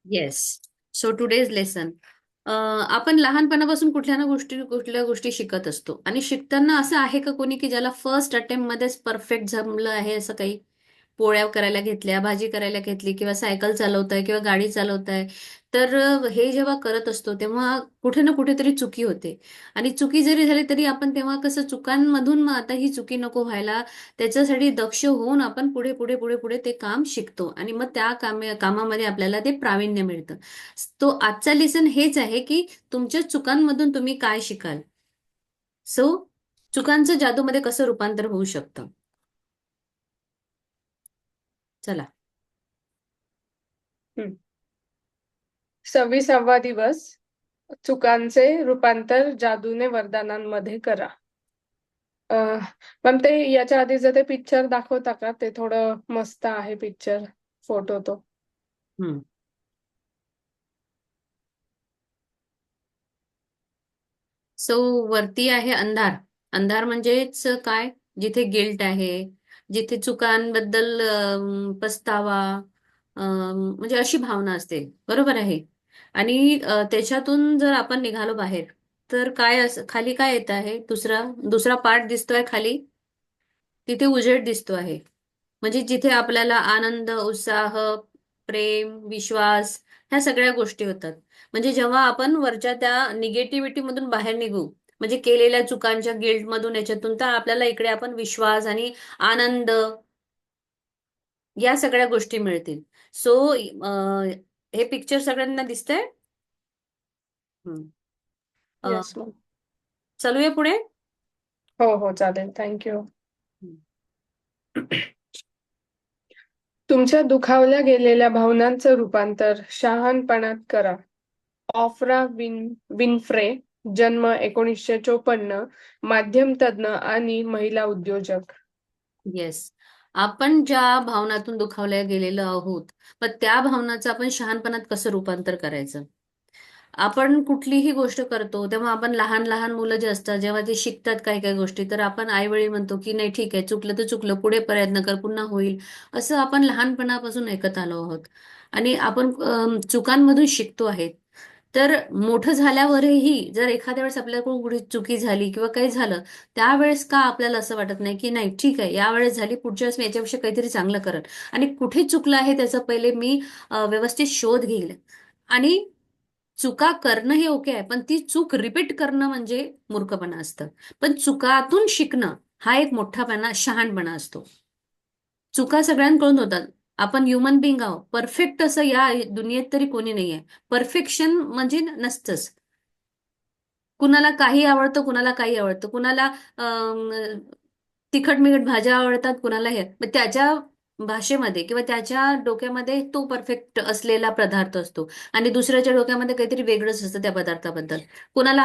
Yes. So today's lesson, आपण लहानपणापासून कुठल्या गोष्टी शिकत असतो आणि शिकताना असं आहे का कोणी की ज्याला फर्स्ट अटेम्प्ट मध्येच परफेक्ट जमलं आहे असं काही? पोळ्या करायला घेतल्या, भाजी करायला घेतली किंवा सायकल चालवताय किंवा गाडी चालवताय, तर हे जेव्हा करत असतो तेव्हा कुठे ना कुठेतरी चुकी होते. आणि चुकी जरी झाली तरी आपण तेव्हा कसं चुकांमधून मग आता ही चुकी नको व्हायला, त्याच्यासाठी दक्ष होऊन आपण पुढे पुढे पुढे पुढे ते काम शिकतो आणि मग त्या कामामध्ये आपल्याला ते प्रावीण्य मिळतं. तो आजचा लेसन हेच आहे की तुमच्या चुकांमधून तुम्ही काय शिकाल. सो चुकांचं जादूमध्ये कसं रूपांतर होऊ शकतं. चला. 26वा दिवस. चुकांचे रूपांतर जादूने वरदानांमध्ये करा. पण ते याच्या आधीचं ते पिक्चर दाखवता का? ते थोडं मस्त आहे पिक्चर, फोटो तो. हम्म. सो वरती आहे अंधार. अंधार म्हणजेच काय? जिथे गिल्ट आहे, जिथे चुकांबद्दल पस्तावा, म्हणजे अशी भावना असते. बरोबर आहे. आणि त्याच्यातून जर आपण निघालो बाहेर, तर काय खाली काय येत आहे? दुसरा दुसरा पार्ट दिसतोय खाली. तिथे उजेड दिसतो आहे. म्हणजे जिथे आपल्याला आनंद, उत्साह, प्रेम, विश्वास ह्या सगळ्या गोष्टी होतात. म्हणजे जेव्हा आपण वरच्या त्या निगेटिव्हिटी मधून बाहेर निघू, म्हणजे केलेल्या चुकांच्या गिल्ट मधून याच्यातून, तर आपल्याला इकडे आपण विश्वास आणि आनंद या सगळ्या गोष्टी मिळतील. सो हे पिक्चर सगळ्यांना दिसतंय. हम्म. अ, येस मॅम. चालूया पुढे. हो हो, चालेल, थँक्यू. तुमच्या दुखावल्या गेलेल्या भावनांचं रूपांतर शहाणपणात करा. ऑफ्रा विनफ्रे, जन्म 1954, माध्यम तज्ञ आणि महिला उद्योजक. येस. आपण ज्या भावनातून दुखावल्या गेलेलो आहोत, पण त्या भावनाचं आपण शहाणपणात कसं रूपांतर करायचं. आपण कुठलीही गोष्ट करतो तेव्हा आपण लहान लहान मुलं जे असतात जेव्हा ते शिकतात काही काही गोष्टी, तर आपण आईवेळी म्हणतो की नाही ठीक आहे, चुकलं तर चुकलं, पुढे प्रयत्न कर, पुन्हा होईल. असं आपण लहानपणापासून ऐकत आलो आहोत. आणि आपण चुकांमधून शिकतो आहे. तर मोठं झाल्यावरही जर एखाद्या वेळेस आपल्याकडून कुठे चुकी झाली किंवा काही झालं, त्यावेळेस का आपल्याला असं वाटत नाही की नाही ठीक आहे, यावेळेस झाली, पुढच्या वेळेस मी याच्यापेक्षा काहीतरी चांगलं करेन आणि कुठे चुकलं आहे त्याचा पहिले मी व्यवस्थित शोध घेईल. आणि चुका करणं हे ओके आहे, पण ती चूक रिपीट करणं म्हणजे मूर्खपणा असतं. पण चुकातून शिकणं हा एक मोठापणा, शहाणपणा असतो. चुका सगळ्यांकडून होतात. आपण ह्युमन बिंग आहोत. परफेक्ट असं या दुनियेत तरी कोणी नाहीये. परफेक्शन म्हणजे नसतंच. कुणाला काही आवडतं, कुणाला काही आवडतं, कुणाला तिखट मिठट भाज्या आवडतात, कुणाला हे, मग त्याच्या भाषेमध्ये किंवा त्याच्या डोक्यामध्ये तो परफेक्ट असलेला पदार्थ असतो आणि दुसऱ्याच्या डोक्यामध्ये काहीतरी वेगळंच असतं त्या पदार्थाबद्दल. कुणाला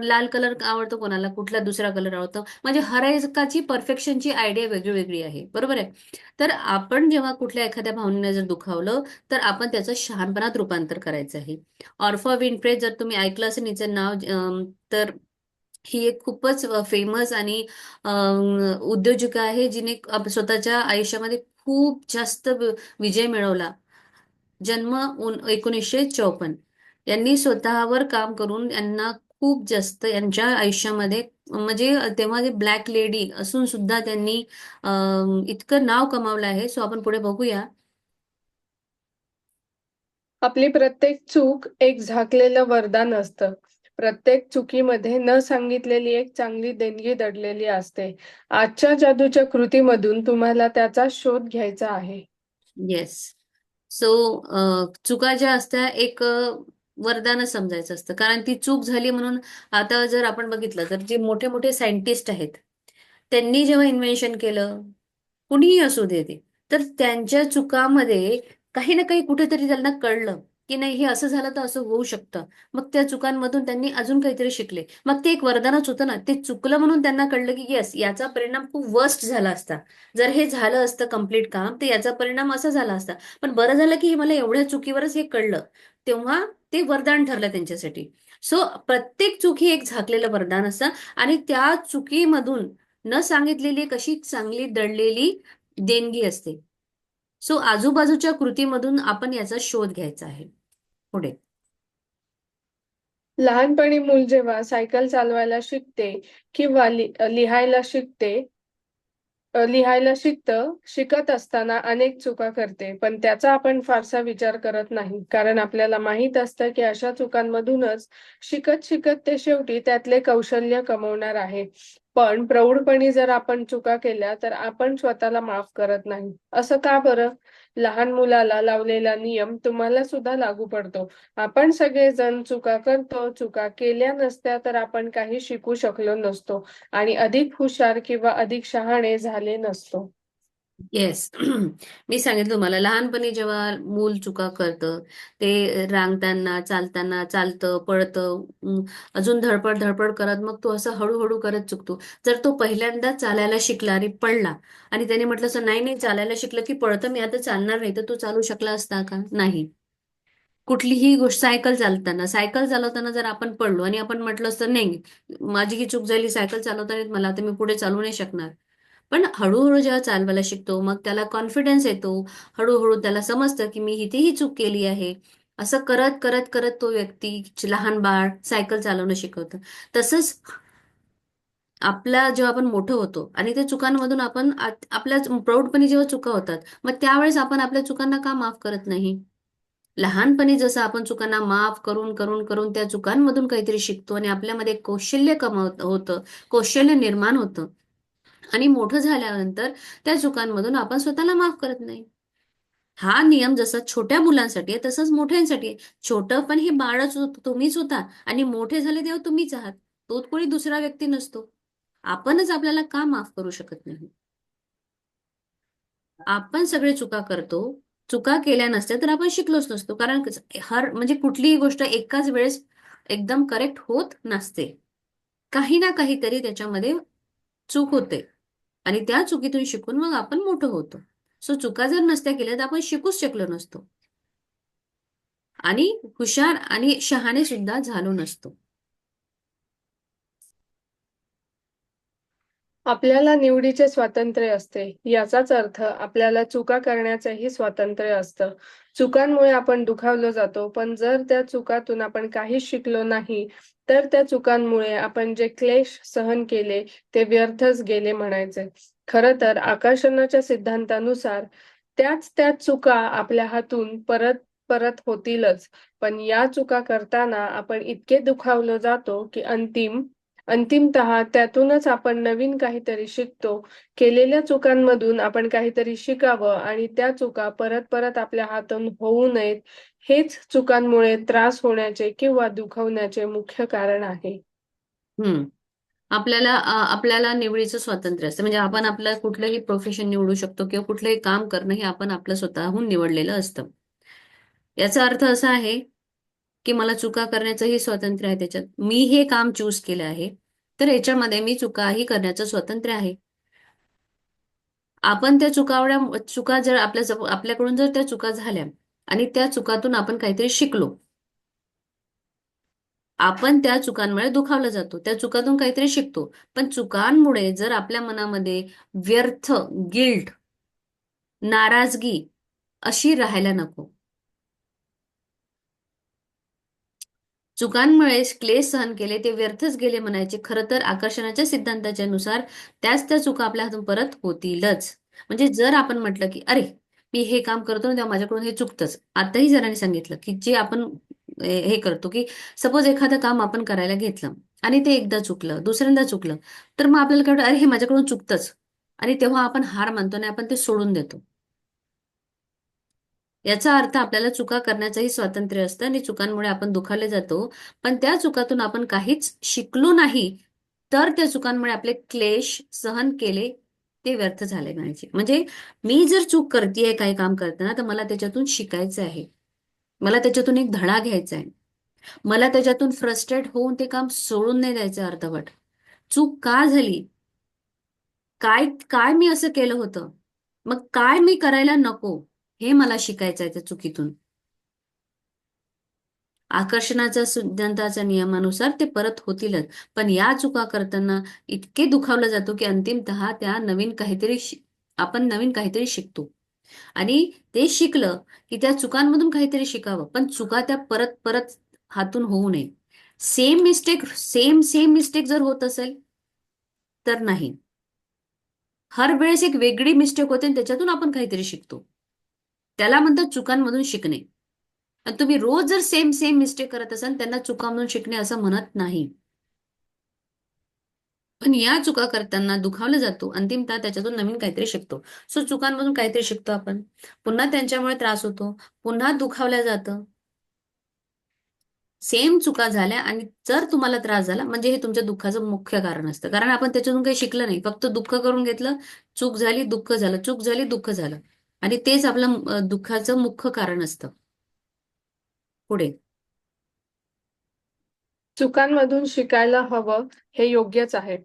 लाल कलर आवडतो, कुणाला कुठला दुसरा कलर आवडतो, म्हणजे हर एकाची परफेक्शनची आयडिया वेगळी वेगळी आहे. बरोबर आहे. तर आपण जेव्हा कुठल्या एखाद्या भावनेने जर दुखावलं, तर आपण त्याचं शहाणपणात रूपांतर करायचं आहे. ऑर्फा विनफ्रे, जर तुम्ही ऐकलं असेल हिचं नाव, तर ही एक खूपच फेमस आणि उद्योजिका आहे, जिने स्वतःच्या आयुष्यामध्ये खूप जास्त विजय मिळवला. जन्म 1954. यांनी स्वतःवर काम करून यांना खूप जास्त यांच्या आयुष्यामध्ये, म्हणजे तेव्हा ते ब्लॅक लेडी असून सुद्धा त्यांनी इतकं नाव कमावलं आहे. सो आपण पुढे बघूया. आपली प्रत्येक चूक एक झाकलेलं वरदान असतं. प्रत्येक चुकीमध्ये न सांगितलेली एक चांगली देणगी दडलेली असते. आजच्या जादूच्या कृतीमधून तुम्हाला त्याचा शोध घ्यायचा आहे. येस. सो चुका ज्या असत्या एक वरदानच समजायचं असतं, कारण ती चूक झाली म्हणून. आता जर आपण बघितलं तर जे मोठे मोठे सायंटिस्ट आहेत, त्यांनी जेव्हा इन्व्हेन्शन केलं, कुणीही असू दे ते, तर त्यांच्या चुकामध्ये काही ना काही कुठेतरी त्यांना कळलं की नाही, हे असं झालं तर असं होऊ शकतं. मग त्या चुकांमधून त्यांनी अजून काहीतरी शिकले. मग ते एक वरदानच होतं ना. ते चुकलं म्हणून त्यांना कळलं की येस, याचा परिणाम खूप वर्स्ट झाला असता. जर हे झालं असतं कम्प्लीट काम, तर याचा परिणाम असा झाला असता. पण बरं झालं की मला एवढ्या चुकीवरच हे कळलं. तेव्हा ते वरदान ठरलं त्यांच्यासाठी. सो प्रत्येक चूक ही एक झाकलेलं वरदान असतं आणि त्या चुकीमधून न सांगितलेली एक अशी चांगली दडलेली देणगी असते. सो आजूबाजूच्या कृतीमधून आपण याचा शोध घ्यायचा आहे. पुढे. लहानपणी मूल जेव्हा सायकल चालवायला शिकते किंवा लिहायला शिकतं, शिकत असताना अनेक चुका करते, पण त्याचा आपण फारसा विचार करत नाही. कारण आपल्याला माहीत असतं की अशा चुकांमधूनच शिकत शिकत ते शेवटी त्यातले कौशल्य कमवणार आहे. पण प्रौढपणी जर आपण चुका केल्या तर आपण स्वतःला माफ करत नाही. असं का बरं? लहान मुलाला लावलेला नियम तुम्हाला सुद्धा लागू पडतो. आपण सगळेजण चुका करतो. चुका केल्या नसत्या तर आपण काही शिकू शकलो नसतो आणि अधिक हुशार किंवा अधिक शहाणे झाले नसतो. येस. मी सांगितलं तुम्हाला, लहानपणी जेव्हा मूल चुका करतं, ते रांगताना, चालताना, चालतं, पळतं, अजून धडपड धडपड करत मग तो असं हळूहळू करत चुकतो. जर तो पहिल्यांदा चालायला शिकला आणि पडला आणि त्याने म्हटलं असं, नाही नाही, चालायला शिकलं की पळतं, मी आता चालणार नाही, तर तो चालू शकला असता का? नाही. कुठलीही गोष्ट, सायकल चालवताना जर आपण पडलो आणि आपण म्हटलं असतं, नाही, माझी ही चूक झाली, सायकल चालवता येत मला, आता मी पुढे चालू नाही शकणार. पण हळूहळू जेव्हा चालवायला शिकतो, मग त्याला कॉन्फिडन्स येतो. हळूहळू त्याला समजतं की मी इथे ही चूक केली आहे. असं करत करत करत तो व्यक्ती, लहान बाळ सायकल चालवणं शिकवतं. तसंच जेव्हा आपण मोठं होतो आणि त्या चुकांमधून आपण आपल्या प्रौढपणी जेव्हा चुका होतात, मग त्यावेळेस आपण आपल्या चुकांना का माफ करत नाही? लहानपणी जसं आपण चुकांना माफ करून करून करून त्या चुकांमधून काहीतरी शिकतो आणि आपल्यामध्ये कौशल्य होतं, कौशल्य निर्माण होतं. आणि मोठं झाल्यानंतर त्या चुकांमधून आपण स्वतःला माफ करत नाही. हा नियम जसा छोट्या मुलांसाठी आहे तसंच मोठ्यांसाठी आहे. छोटं पण हे बाळच तुम्हीच होता आणि मोठे झाले तेव्हा तुम्हीच आहात. तो कोणी दुसरा व्यक्ती नसतो. आपणच आपल्याला का माफ करू शकत नाही? आपण सगळे चुका करतो. चुका केल्या नसत्या तर आपण शिकलोच नसतो. कारण म्हणजे कुठलीही गोष्ट एकाच वेळेस एकदम करेक्ट होत नसते. काही ना काहीतरी त्याच्यामध्ये चूक होते आणि त्या चुकीतून शिकून मग आपण मोठं होतो. सो चुका जर नसत्या केल्या तर आपण शिकूच शकलो नसतो आणि हुशार आणि शहाणे सुद्धा झालो नसतो. आपल्याला निवडीचे स्वातंत्र्य असते. याचाच अर्थ आपल्याला चुका करण्याचेही स्वातंत्र्य असतं. चुकांमुळे आपण दुखावलो जातो, पण जर त्या चुकातून आपण काहीच शिकलो नाही, तर त्या चुकांमुळे आपण जे क्लेश सहन केले, ते व्यर्थच गेले म्हणायचे. खरं तर आकर्षणाच्या सिद्धांतानुसार त्या चुका आपल्या हातून परत परत होतीलच. पण या चुका करताना आपण इतके दुखावलो जातो, की अंतिमतः त्यातूनच आपण नवीन काहीतरी शिकतो. केलेल्या चुकांमधून आपण काहीतरी शिकावं आणि त्या चुका परत परत आपल्या हातून होऊ नयेत, हेच चुकांमुळे त्रास होण्याचे किंवा दुखवण्याचे मुख्य कारण आहे. हम्म. आपल्याला निवडीचं स्वातंत्र्य असतं. म्हणजे आपण आपलं कुठलंही प्रोफेशन निवडू शकतो किंवा कुठलंही काम करणं हे आपण आपलं स्वतःहून निवडलेलं असतं. याचा अर्थ असा आहे की मला चुका करण्याचंही स्वातंत्र्य आहे त्याच्यात. मी हे काम चूज केलं आहे, तर याच्यामध्ये मी चुकाही करण्याचं स्वातंत्र्य आहे. आपण त्या चुका जर आपल्याकडून जर त्या चुका झाल्या आणि त्या चुकातून आपण काहीतरी शिकलो, आपण त्या चुकांमुळे दुखावला जातो, त्या चुकातून काहीतरी शिकतो. पण चुकांमुळे जर आपल्या मनामध्ये व्यर्थ, गिल्ट, नाराजगी अशी राहायला नको. चुकांमुळे क्लेश सहन केले ते व्यर्थच गेले म्हणायचे. खरं तर आकर्षणाच्या सिद्धांताच्या नुसार त्याच त्या चुका आपल्या हातून परत होतीलच. म्हणजे जर आपण म्हटलं की अरे, मी हे काम करतो ना तेव्हा माझ्याकडून हे चुकतंच. आताही जरांनी सांगितलं की जे आपण हे करतो की सपोज एखादं काम आपण करायला घेतलं आणि ते एकदा चुकलं, दुसऱ्यांदा चुकलं, तर मग आपल्याला कळतं अरे, हे माझ्याकडून चुकतंच. आणि तेव्हा आपण हार मानतो आणि आपण ते सोडून देतो. याचा अर्थ आपल्याला चुका करण्याचंही स्वातंत्र्य असतं आणि चुकांमुळे आपण दुखावले जातो. पण त्या चुकातून आपण काहीच शिकलो नाही, तर त्या चुकांमुळे आपले क्लेश सहन केले ते व्यर्थ झाले म्हणायचे. म्हणजे मी जर चूक करतेय काही काम करताना, तर मला त्याच्यातून शिकायचं आहे. मला त्याच्यातून एक धडा घ्यायचा आहे. मला त्याच्यातून फ्रस्ट्रेट होऊन ते काम सोडून नाही द्यायचं अर्धवट. चूक का झाली? काय काय मी असं केलं होतं? मग काय मी करायला नको? हे मला शिकायचं आहे त्या चुकीतून. आकर्षणाच्या सिद्धांताच्या नियमानुसार ते परत होतीलच. पण या चुका करताना इतके दुखावला जातो की अंतिमतः आपण नवीन काहीतरी शिकतो. आणि ते शिकलं की त्या चुकांमधून काहीतरी शिकावं, पण चुका त्या परत परत हातून होऊ नये. सेम सेम मिस्टेक जर होत असेल तर नाही. हर वेळेस एक वेगळी मिस्टेक होते आणि त्याच्यातून आपण काहीतरी शिकतो. त्याला म्हणतात चुकांमधून शिकणे. आणि तुम्ही रोज जर सेम सेम मिस्टेक करत असाल त्यांना चुकांमधून शिकणे असं म्हणत नाही. पण या चुका करताना दुखावला जातो, अंतिमतः त्याच्यातून नवीन काहीतरी शिकतो. सो चुकांमधून काहीतरी शिकतो आपण, पुन्हा त्यांच्यामुळे त्रास होतो, पुन्हा दुखावल्या जातं. सेम चुका झाल्या आणि जर तुम्हाला त्रास झाला म्हणजे हे तुमच्या दुःखाचं मुख्य कारण असतं, कारण आपण त्याच्यातून काही शिकलं नाही, फक्त दुःख करून घेतलं. चूक झाली दुःख झालं, चूक झाली दुःख झालं. आणि तेच आपलं दुःखाचं मुख्य कारण असतं पुढे. चुकांमधून शिकायला हवं हे योग्यच आहे.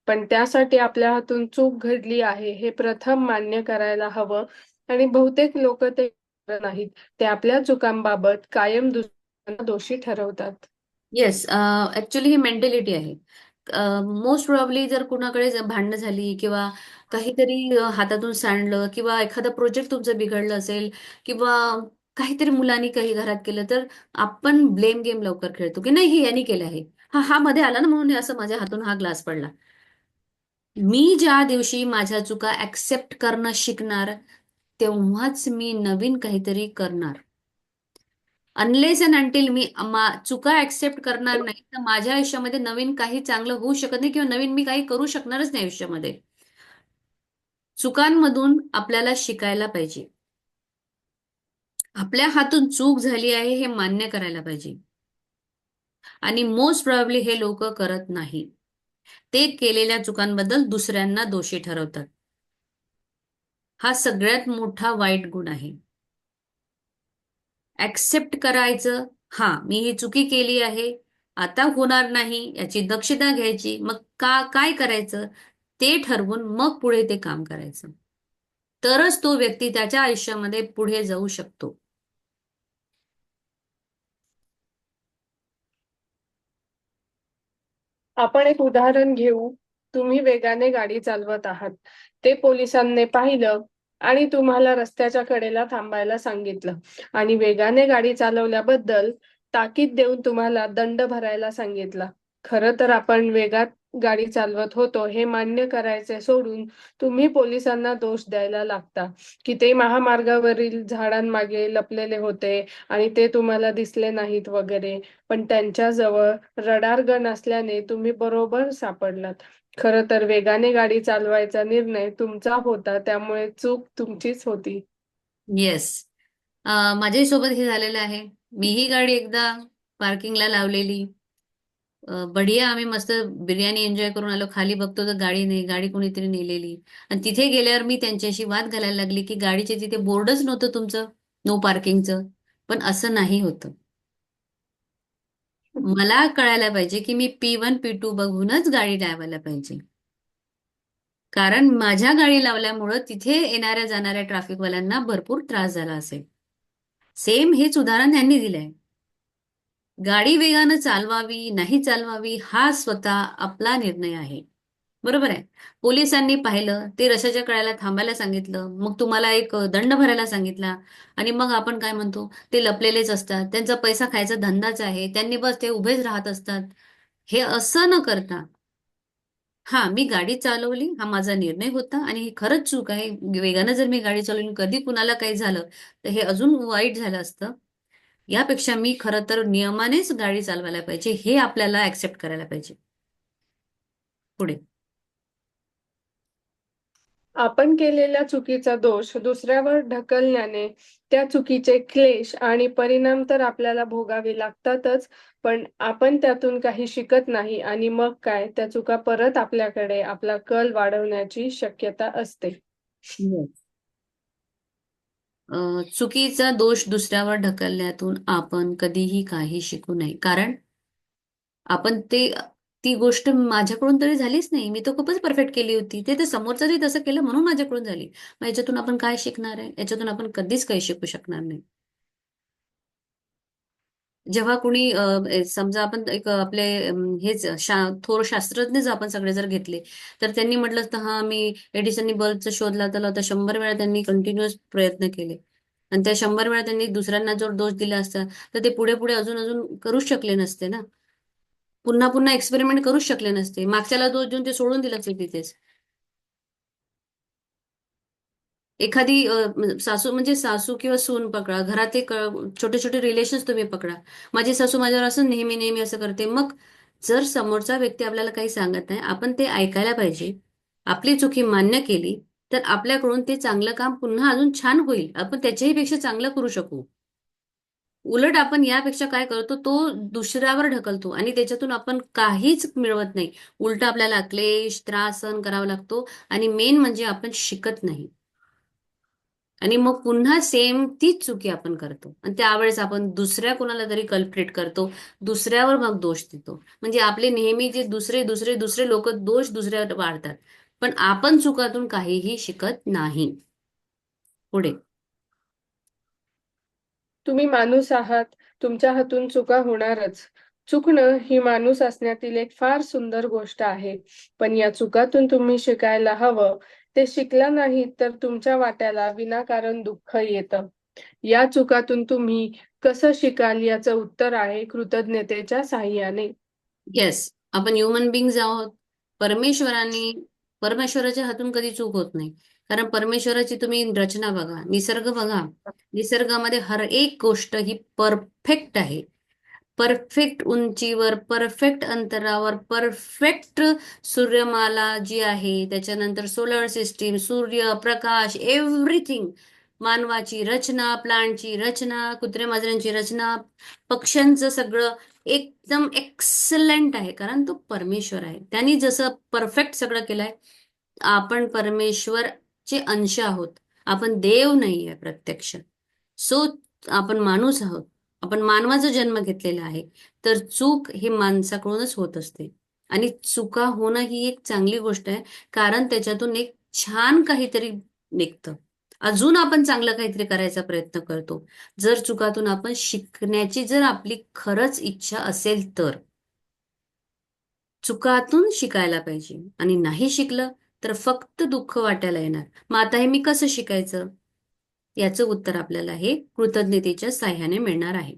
पण त्यासाठी आपल्या हातून चूक घडली आहे हे प्रथम मान्य करायला हवं आणि बहुतेक लोक ते करत नाहीत. ते आपल्या चुकांबाबत कायम दुसऱ्यांना दोषी ठरवतात. येस, ऍक्च्युली ही मेंटॅलिटी आहे. मोस्ट प्रोबॅबली जर कुणाकडे भांडणं झाली किंवा काहीतरी हातातून सांडलं किंवा एखादा प्रोजेक्ट तुमचं बिघडलं असेल किंवा काहीतरी मुलांनी काही घरात केलं तर आपण ब्लेम गेम लवकर खेळतो की नाही हे यांनी केलं आहे. हा हा मध्ये आला ना म्हणून हे असं माझ्या हातून हा ग्लास पडला. मी ज्या दिवशी माझ्या चुका ऍक्सेप्ट करणं शिकणार तेव्हाच मी नवीन काहीतरी करणार. अनलेस अँड अंटिल मी चुका ऍक्सेप्ट करणार नाही तर माझ्या आयुष्यामध्ये नवीन काही चांगलं होऊ शकत नाही किंवा नवीन मी काही करू शकणारच नाही आयुष्यामध्ये. चुकांमधून आपल्याला शिकायला पाहिजे. आपल्या हातून चूक झाली आहे हे मान्य करायला पाहिजे. आणि मोस्ट प्रोबॅबली हे लोक करत नाही. ते केलेल्या चुकांबद्दल दुसऱ्यांना दोषी ठरवतात. हा सगळ्यात मोठा वाईट गुण आहे. ऍक्सेप्ट करायचं, हा मी ही चुकी केली आहे, आता होणार नाही याची दक्षता घ्यायची, मग काय करायचं ते ठरवून मग पुढे ते काम करायचं. तरच तो व्यक्ती त्याच्या आयुष्यामध्ये पुढे जाऊ शकतो. आपण एक उदाहरण घेऊ. तुम्ही वेगाने गाडी चालवत आहात. ते पोलिसांनी पाहिलं आणि तुम्हाला रस्त्याच्या कडेला थांबायला सांगितलं आणि वेगाने गाडी चालवल्याबद्दल ताकीद देऊन तुम्हाला दंड भरायला सांगितला. खरं तर आपण वेगात गाडी चालवत होतो हे मान्य करायचे सोडून तुम्ही पोलिसांना दोष द्यायला लागता की ते महामार्गावरील झाडांमागे लपलेले होते आणि ते तुम्हाला दिसले नाहीत वगैरे. पण त्यांच्याजवळ रडार गन असल्याने तुम्ही बरोबर सापडलात. खरं तर वेगाने गाडी चालवायचा निर्णय तुमचा होता, त्यामुळे चूक तुमचीच होती. येस, माझ्याही सोबत हे झालेलं आहे. मीही गाडी एकदा पार्किंगला लावलेली. बढिया आम्ही मस्त बिर्याणी एन्जॉय करून आलो. खाली बघतो तर गाडी नाही, गाडी कोणीतरी नेलेली. आणि तिथे गेल्यावर मी त्यांच्याशी वाद घालायला लागली की गाडीचे तिथे बोर्डच नव्हतं तुमचं, नो पार्किंगचं. पण असं नाही होतं. मला कळायला पाहिजे की मी P1 P2 बघूनच गाडी लावायला पाहिजे. कारण माझ्या गाडी लावल्यामुळं तिथे येणाऱ्या जाणाऱ्या ट्रॅफिकवाल्यांना भरपूर त्रास झाला असेल. सेम हेच उदाहरण त्यांनी दिलंय. गाडी वेगानं चालवावी नाही चालवावी हा स्वतः आपला निर्णय आहे. बरोबर आहे. पोलिसांनी पाहिलं, ते रस्त्याच्या कडेला थांबायला सांगितलं, मग तुम्हाला एक दंड भरायला सांगितला आणि मग आपण काय म्हणतो, ते लपलेलेच असतात. त्यांचा पैसा खायचा धंदाच आहे. त्यांनी बस ते उभेच राहत असतात. हे असं न करता, हा मी गाडी चालवली, हा माझा निर्णय होता आणि ही खरंच चूक आहे. वेगानं जर मी गाडी चालवली कधी कुणाला काही झालं तर हे अजून वाईट झालं असतं. यापेक्षा मी खरं तर नियमानेच गाडी चालवायला पाहिजे हे आपल्याला ऍक्सेप्ट करायला पाहिजे पुढे. आपण केलेल्या चुकीचा दोष दुसऱ्यावर ढकलण्याने त्या चुकीचे क्लेश आणि परिणाम तर आपल्याला भोगावे लागतातच, पण आपण त्यातून काही शिकत नाही आणि मग काय, त्या चुका परत आपल्याकडे आपला कल वाढवण्याची शक्यता असते. Yes. चुकीचा दोष दुसऱ्यावर ढकलण्यातून आपण कधीही काही शिकू नये. कारण आपण ती गोष्ट माझ्याकडून तरी झालीच नाही. मी तर खूपच परफेक्ट केली होती. ते तर समोरच्याने तसं केलं म्हणून माझ्याकडून झाली. मग याच्यातून आपण काय शिकणार आहे? याच्यातून आपण कधीच काही शिकू शकणार नाही. जेव्हा कुणी समजा आपण एक आपले थोर शास्त्रज्ञच आपण सगळे जर घेतले, तर त्यांनी म्हटलं असतं हा मी एडिसननी बल्बचा शोध लावला होता, 100 वेळा त्यांनी कंटिन्युअस प्रयत्न केले आणि त्या 100 वेळा त्यांनी दुसऱ्यांना जर दोष दिला असता तर ते पुढे पुढे अजून अजून करूच शकले नसते ना. पुन्हा पुन्हा एक्सपेरिमेंट करूच शकले नसते, मागच्याला दोष देऊन ते सोडून दिलं असते तिथेच. एखादी सासू म्हणजे सासू किंवा सून पकडा, घरात एक छोटे छोटे रिलेशन्स तुम्ही पकडा. माझी सासू माझ्यावर असं नेहमी नेहमी असं करते, मग जर समोरचा व्यक्ती आपल्याला काही सांगत नाही, आपण ते ऐकायला पाहिजे. आपली चुकी मान्य केली तर आपल्याकडून ते चांगलं काम पुन्हा अजून छान होईल, आपण त्याच्याही पेक्षा चांगलं करू शकू. उलट आपण यापेक्षा काय करतो, तो दुसऱ्यावर ढकलतो आणि त्याच्यातून आपण काहीच मिळवत नाही. उलट आपल्याला क्लेश त्रास सहन करावा लागतो आणि मेन म्हणजे आपण शिकत नाही. आणि मग पुन्हा सेम तीच चुकी आपण करतो आणि त्यावेळेस आपण दुसऱ्या कोणाला तरी कल्प्रिट करतो, दुसऱ्यावर मग दोष देतो. म्हणजे आपले नेहमी जे दुसरे दुसरे दुसरे लोक दोष दुसऱ्यावर वाढतात, पण आपण चुकातून काहीही शिकत नाही. पुढे. तुम्ही माणूस आहात, तुमच्या हातून चुका होणारच. चुकणं ही माणूस असण्यातील एक फार सुंदर गोष्ट आहे. पण या चुकातून तुम्ही शिकायला हवं. ते शिकला नाहीत तर तुमच्या वाट्याला विनाकारण दुःख येतं. या चुकातून तुम्ही कसं शिकाल याचं उत्तर आहे कृतज्ञतेच्या साहाय्याने. येस, आपण ह्युमन बिंग्स आहोत. परमेश्वराने परमेश्वराच्या हातून कधी चूक होत नाही. कारण परमेश्वराची तुम्ही रचना बघा, निसर्ग बघा. निसर्गामध्ये हर एक गोष्ट ही परफेक्ट आहे. परफेक्ट उंचीवर, परफेक्ट अंतरावर, परफेक्ट सूर्यमाला जी आहे, त्याच्यानंतर सोलर सिस्टीम, सूर्य, प्रकाश, एव्हरीथिंग. मानवाची रचना, प्लांटची रचना, कुत्र्या मांजरांची रचना, पक्ष्यांचं सगळं एकदम एक्सलंट आहे. कारण तो परमेश्वर आहे. त्यांनी जसं परफेक्ट सगळं केलंय. आपण परमेश्वरचे अंश आहोत. आपण देव नाहीये प्रत्यक्ष. सो आपण माणूस आहोत. आपण मानवाचा जन्म घेतलेला आहे. तर चूक ही माणसाकडूनच होत असते. आणि चुका होणं ही एक चांगली गोष्ट आहे. कारण त्याच्यातून एक छान काहीतरी निघतं. अजून आपण चांगलं काहीतरी करायचा प्रयत्न करतो. जर चुकातून आपण शिकण्याची जर आपली खरंच इच्छा असेल तर. चुकातून शिकायला पाहिजे आणि नाही शिकलं तर फक्त दुःख वाटायला येणार. मग आता हे मी कसं शिकायचं? याचं उत्तर आपल्याला हे कृतज्ञतेच्या साह्याने मिळणार आहे.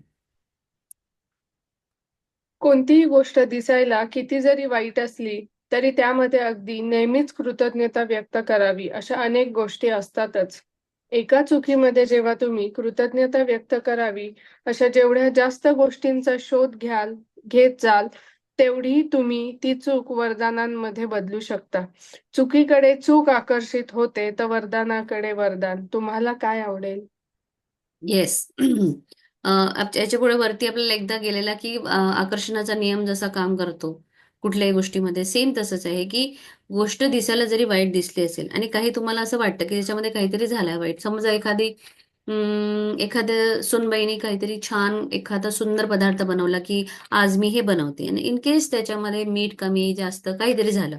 कोणतीही गोष्ट दिसायला किती जरी वाईट असली, तरी त्यामध्ये अगदी नेहमीच कृतज्ञता व्यक्त करावी, अशा अनेक गोष्टी असतातच. एका चुकीमध्ये जेव्हा तुम्ही कृतज्ञता व्यक्त करावी, अशा जेवढ्या जास्त गोष्टींचा शोध घेत जाल, तेवढी तुम्ही ती चूक वरदानांमध्ये बदलू शकता. चुकीकडे चूक आकर्षित होते, तर वरदानाकडे वरदान. तुम्हाला काय आवडेल? येस. याच्या पुढे वरती आपल्याला एकदा गेलेला की आकर्षणाचा नियम जसा काम करतो कुठल्याही गोष्टीमध्ये, सेम तसंच आहे की गोष्ट दिसायला जरी वाईट दिसली असेल आणि काही तुम्हाला असं वाटतं की त्याच्यामध्ये काहीतरी झालंय वाईट. समजा एखाद्या सुनबाईने काहीतरी छान एखादा सुंदर पदार्थ बनवला की आज मी हे बनवते आणि इन केस त्याच्यामध्ये मीठ कमी जास्त काहीतरी झालं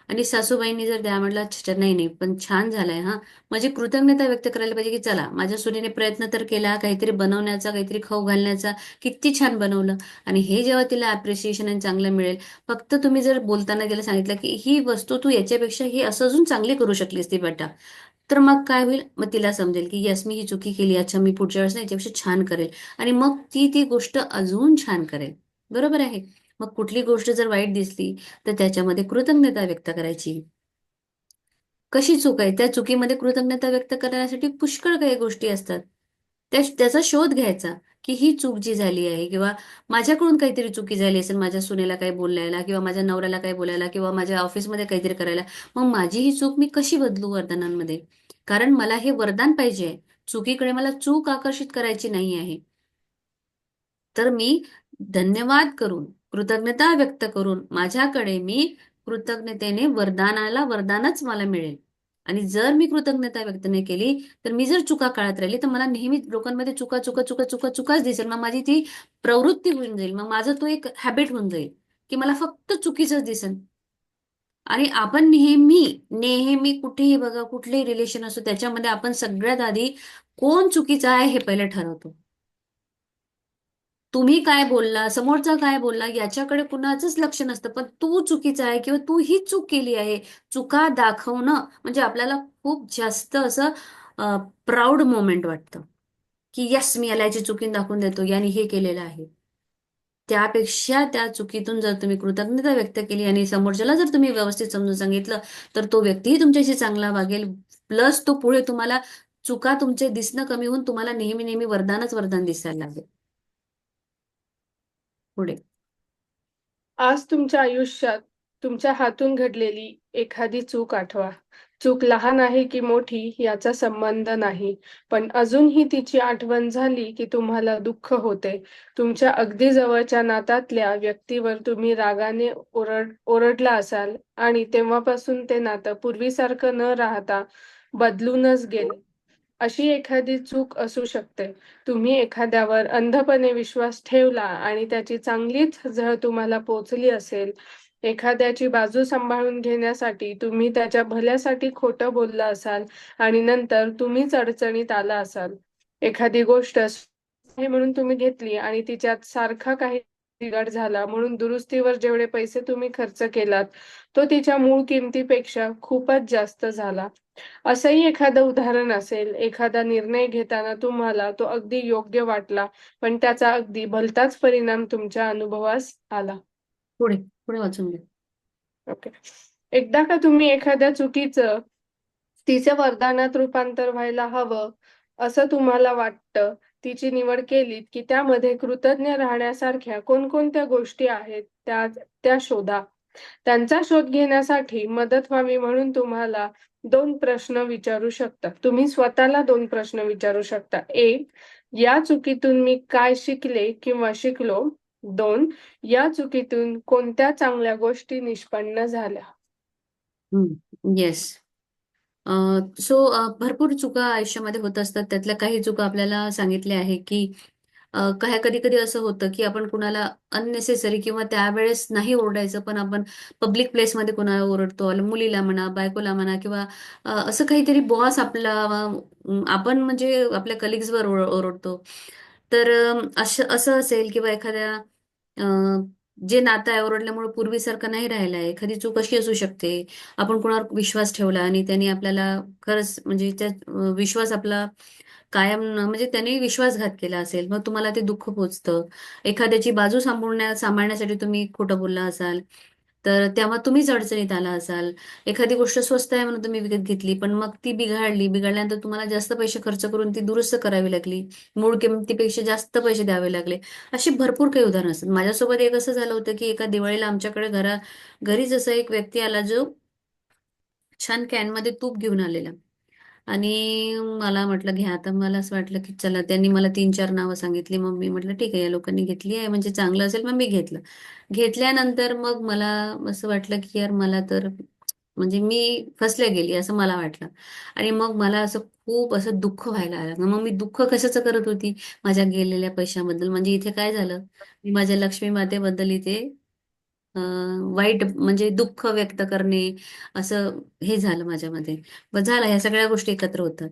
आणि सासूबाईंनी जर त्या म्हटलं "अच्छा, नाही नाही पण छान झालंय हा", म्हणजे कृतज्ञता व्यक्त करायला पाहिजे की चला माझ्या सुनेने प्रयत्न तर केला काहीतरी बनवण्याचा, काहीतरी खाऊ घालण्याचा, किती छान बनवलं. आणि हे जेव्हा तिला अप्रिसिएशन आणि चांगलं मिळेल, फक्त तुम्ही जर बोलताना तिला सांगितलं की ही वस्तू तू याच्यापेक्षा ही असं अजून चांगली करू शकलीस ती बेटा, तर मग काय होईल, मग तिला समजेल की यस मी ही चुकी केली, अच्छा मी पुढच्या वेळेस ना याच्यापेक्षा छान करेल. आणि मग ती ती गोष्ट अजून छान करेल. बरोबर आहे. मग कुठली गोष्ट जर वाईट दिसली तर त्याच्यामध्ये कृतज्ञता व्यक्त करायची. कशी चूक आहे त्या चुकीमध्ये कृतज्ञता व्यक्त करण्यासाठी पुष्कळ काही गोष्टी असतात. त्याचा शोध घ्यायचा की ही चूक जी झाली आहे किंवा माझ्याकडून काहीतरी चुकी झाली असेल, माझ्या सुनेला काही बोलायला किंवा माझ्या नवऱ्याला काही बोलायला किंवा माझ्या ऑफिसमध्ये काहीतरी करायला, मग माझी ही चूक मी कशी बदलू वरदानांमध्ये. कारण मला हे वरदान पाहिजे आहे. चुकीकडे मला चूक आकर्षित करायची नाही आहे. तर मी धन्यवाद करून, कृतज्ञता व्यक्त करून माझ्याकडे मी कृतज्ञतेने वरदानाला वरदानच मला मिळेल. आणि जर मी कृतज्ञता व्यक्त नाही केली तर मी जर चुका काढत राहिली तर मला नेहमी लोकांमध्ये चुका चुका चुका चुका चुकाच दिसेल. मग माझी ती प्रवृत्ती होऊन जाईल, मग माझं तो एक हॅबिट होऊन जाईल की मला फक्त चुकीचंच दिसेल. आणि आपण नेहमी नेहमी कुठेही बघा, कुठलेही रिलेशन असो त्याच्यामध्ये आपण सगळ्यात आधी कोण चुकीचा आहे हे पहिले ठरवतो. तुम्ही काय बोलला, समोरचा काय बोलला याच्याकडे कुणाचंच लक्ष नसतं, पण तू चुकीचा आहे किंवा तू ही चूक केली आहे. चुका दाखवणं म्हणजे आपल्याला खूप जास्त असं प्राऊड मोमेंट वाटतं, की यस मी याला याची चुकी दाखवून देतो, याने हे केलेलं आहे. त्यापेक्षा त्या चुकीतून जर तुम्ही कृतज्ञता व्यक्त केली आणि समोरच्याला जर तुम्ही व्यवस्थित समजून सांगितलं, तर तो व्यक्तीही तुमच्याशी चांगला वागेल. प्लस तो पुढे तुम्हाला चुका तुमचे दिसणं कमी होऊन तुम्हाला नेहमी नेहमी वरदानच वरदान दिसायला लागेल पुढे. आज तुमच्या आयुष्यात तुमच्या हातून घडलेली एखादी चूक आठवा. चूक लहान आहे की मोठी याचा संबंध नाही, पण अजूनही तिची आठवण झाली की तुम्हाला दुःख होते. तुमच्या अगदी जवळच्या नात्यातल्या व्यक्तीवर तुम्ही रागाने ओरडला असाल आणि तेव्हापासून ते नातं पूर्वीसारखं न राहता बदलूनच गेले. अशी एखादी चूक असू शकते. तुम्ही एखाद्यावर अंधपणे विश्वास ठेवला आणि त्याची चांगलीच झळ तुम्हाला पोहोचली असेल. एखाद्याची बाजू सांभाळून घेण्यासाठी तुम्ही त्याच्या भल्यासाठी खोटं बोलला असाल आणि नंतर तुम्हीच अडचणीत आला असाल. एखादी गोष्ट आहे म्हणून तुम्ही घेतली आणि तिच्यात सारखा काही बिघाड झाला म्हणून दुरुस्तीवर जेवढे पैसे तुम्ही खर्च केलात, तो तिच्या मूळ किमतीपेक्षा खूपच जास्त झाला. असंही एखादं उदाहरण असेल, एखादा निर्णय घेताना तुम्हाला तो अगदी योग्य वाटला, पण त्याचा अगदी भलताच परिणाम तुमच्या अनुभवास आला. पुढे पुढे वाचून घ्या. ओके. एकदा का तुम्ही एखाद्या चुकीचं तिचं वरदानात रूपांतर व्हायला हवं, असं तुम्हाला वाटतं, तिची निवड केलीत, की त्यामध्ये कृतज्ञ राहण्यासारख्या कोणकोणत्या गोष्टी आहेत, त्या शोधा. त्यांचा शोध घेण्यासाठी मदत व्हावी म्हणून तुम्हाला 2 प्रश्न विचारू शकता. तुम्ही स्वतःला 2 प्रश्न विचारू शकता. 1. या चुकीतून मी काय शिकले किंवा शिकलो? 2. या चुकीतून कोणत्या चांगल्या गोष्टी निष्पन्न झाल्या? येस. सो भरपूर चुका आयुष्यामध्ये होत असतात. त्यातल्या काही चुका आपल्याला सांगितल्या आहे, की काय कधी-कधी असं होतं, की आपण कुणाला अननेसेसरी किंवा त्यावेळेस नाही ओरडायचं, पण आपण पब्लिक प्लेसमध्ये कुणाला ओरडतो. मुलीला म्हणा, बायकोला म्हणा किंवा असं काहीतरी बॉस आपला आपण म्हणजे आपल्या कलीग्सवर ओरडतो. तर असं असं असेल किंवा एखाद्या अ, जे नातं आहे ओरडल्यामुळे पूर्वीसारखं नाही राहिलं आहे. एखादी चूक अशी असू शकते, आपण कोणावर विश्वास ठेवला आणि त्यांनी आपल्याला खरंच म्हणजे त्या विश्वास आपला कायम म्हणजे त्यांनी विश्वासघात केला असेल, मग तुम्हाला ते दुःख पोहोचतं. एखाद्याची बाजू सांभाळण्यासाठी तुम्ही खोटं बोलला असाल, तर तेव्हा तुम्हीच अडचणीत आला असाल. एखादी गोष्ट स्वस्त आहे म्हणून तुम्ही विकत घेतली, पण मग ती बिघडल्यानंतर तुम्हाला जास्त पैसे खर्च करून ती दुरुस्त करावी लागली. मूळ किमतीपेक्षा जास्त पैसे द्यावे लागले. अशी भरपूर काही उदाहरणं असतात. माझ्यासोबत एक असं झालं होतं, की एका दिवाळीला आमच्याकडे घरीच असा एक व्यक्ती आला, जो छान कॅनमध्ये तूप घेऊन आलेला. आणि मला म्हटलं घ्या. आता मला असं वाटलं की चला त्यांनी मला 3-4 नावं सांगितली. मग मी म्हटलं ठीक आहे या लोकांनी घेतली आहे म्हणजे चांगलं असेल मग मी घेतलं. घेतल्यानंतर मग मला असं वाटलं की यार मला तर म्हणजे मी फसले गेली असं मला वाटलं. आणि मग मला असं खूप असं दुःख व्हायला लागलं. मग मी दुःख कशाचं करत होती? माझ्या गेलेल्या पैशाबद्दल. म्हणजे इथे काय झालं? मी माझ्या लक्ष्मी मातेबद्दल इथे अ, वाईट म्हणजे दुःख व्यक्त करणे असं हे झालं माझ्यामध्ये. मग झालं ह्या सगळ्या गोष्टी एकत्र होतात.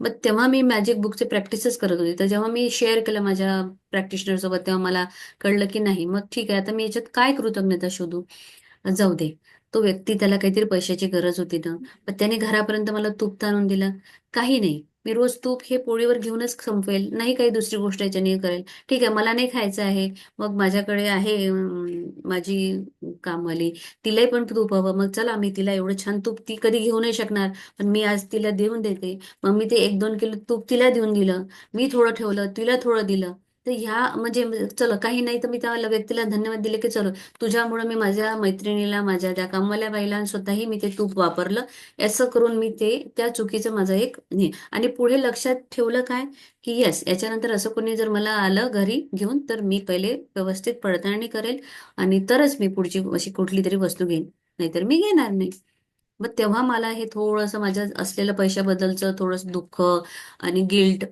मग तेव्हा मी मॅजिक बुकचे प्रॅक्टिसच करत होते. तर जेव्हा मी शेअर केलं माझ्या प्रॅक्टिशनर सोबत तेव्हा मला कळलं की नाही मग ठीक आहे आता मी याच्यात काय कृतज्ञता शोधू? जाऊ दे. तो व्यक्ती त्याला काहीतरी पैशाची गरज होती ना, मग त्याने घरापर्यंत मला तूप आणून दिलं. काही नाही. मी रोज तूप हे पोळीवर घेऊनच संपवेल. नाही काही दुसरी गोष्ट याच्याने करेल. ठीक आहे मला नाही खायचं आहे. मग माझ्याकडे आहे माझी कामवाली. तिलाही पण तूप हवं. मग चला मी तिला एवढं छान तूप ती कधी घेऊ नाही शकणार. पण मी आज तिला देऊन देते. मग मी ते 1-2 किलो तूप तिला देऊन दिलं. मी थोडं ठेवलं, तिला थोडं दिलं. तर ह्या म्हणजे चलो काही नाही तर मी त्या व्यक्तीला धन्यवाद दिले की चलो तुझ्यामुळे मी माझ्या मैत्रिणीला, माझ्या त्या कामवाल्या बाईला आणि स्वतःही मी ते तूप वापरलं. असं करून मी ते त्या चुकीचं माझं एक हे आणि पुढे लक्षात ठेवलं काय, की येस याच्यानंतर असं कोणी जर मला आलं घरी घेऊन, तर मी पहिले व्यवस्थित पडताळणी करेल आणि तरच मी पुढची अशी कुठली तरी वस्तू घेईन. नाहीतर मी घेणार नाही. मग तेव्हा मला हे थोडंसं माझ्या असलेलं पैशाबद्दलचं थोडंसं दुःख आणि गिल्ट,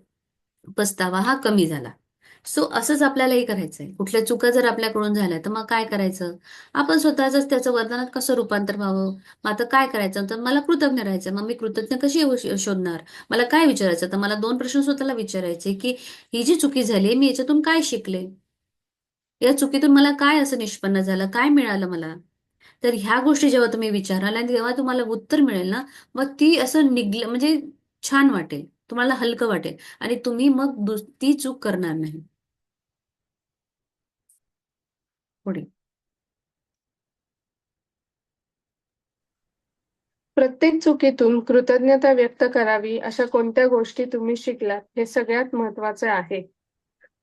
पस्तावा हा कमी झाला. सो असंच आपल्यालाही करायचंय. कुठल्या चुका जर आपल्याकडून झाल्या, तर मग काय करायचं? आपण स्वतःचंच त्याचं वर्तनात कसं रूपांतर व्हावं? मग आता काय करायचं? तर मला कृतज्ञ राहायचं. मग मी कृतज्ञ कशी शोधणार? मला काय विचारायचं? तर मला 2 प्रश्न स्वतःला विचारायचे, की ही जी चुकी झाली, मी याच्यातून काय शिकले? या चुकीतून मला काय असं निष्पन्न झालं, काय मिळालं मला? तर ह्या गोष्टी जेव्हा तुम्ही विचाराल आणि तेव्हा तुम्हाला उत्तर मिळेल ना, मग ती असं म्हणजे छान वाटेल, तुम्हाला हलकं वाटेल आणि तुम्ही मग ती चूक करणार नाही पुढे. प्रत्येक चुकीतून कृतज्ञता व्यक्त करावी अशा कोणत्या गोष्टी तुम्ही शिकलात हे सगळ्यात महत्वाचे आहे.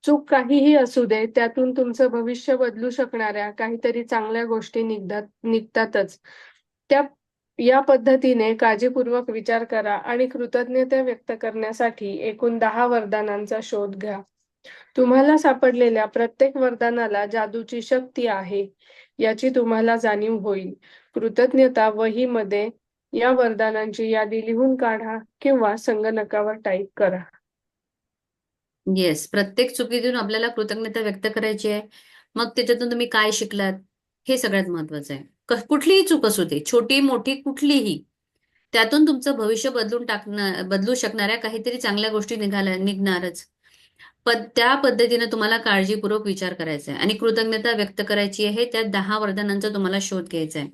चूक काहीही असू दे, त्यातून तुमचं भविष्य बदलू शकणाऱ्या काहीतरी चांगल्या गोष्टी निघतातच. त्या या पद्धतीने काळजीपूर्वक विचार करा आणि कृतज्ञता व्यक्त करण्यासाठी एकूण 10 वरदानांचा शोध घ्या. तुम्हाला सापडलेल्या प्रत्येक वरदानाला जादूची शक्ती आहे, याची तुम्हाला जाणीव होईल. कृतज्ञता वहीमध्ये या वरदानांची यादी लिहून काढा किंवा संगणकावर टाईप करा. येस, प्रत्येक चुकीतून आपल्याला कृतज्ञता व्यक्त करायची आहे. मग त्याच्यातून तुम्ही काय शिकलात, हे सगळ्यात महत्वाचं आहे. कुठलीही चूक असू दे, छोटी मोठी कुठलीही, त्यातून तुमचं भविष्य बदलू शकणाऱ्या काहीतरी चांगल्या गोष्टी निघणारच. त्या पद्धतीने तुम्हाला काळजीपूर्वक विचार करायचा आहे आणि कृतज्ञता व्यक्त करायची आहे. त्या 10 वरदानांचा तुम्हाला शोध घ्यायचा आहे.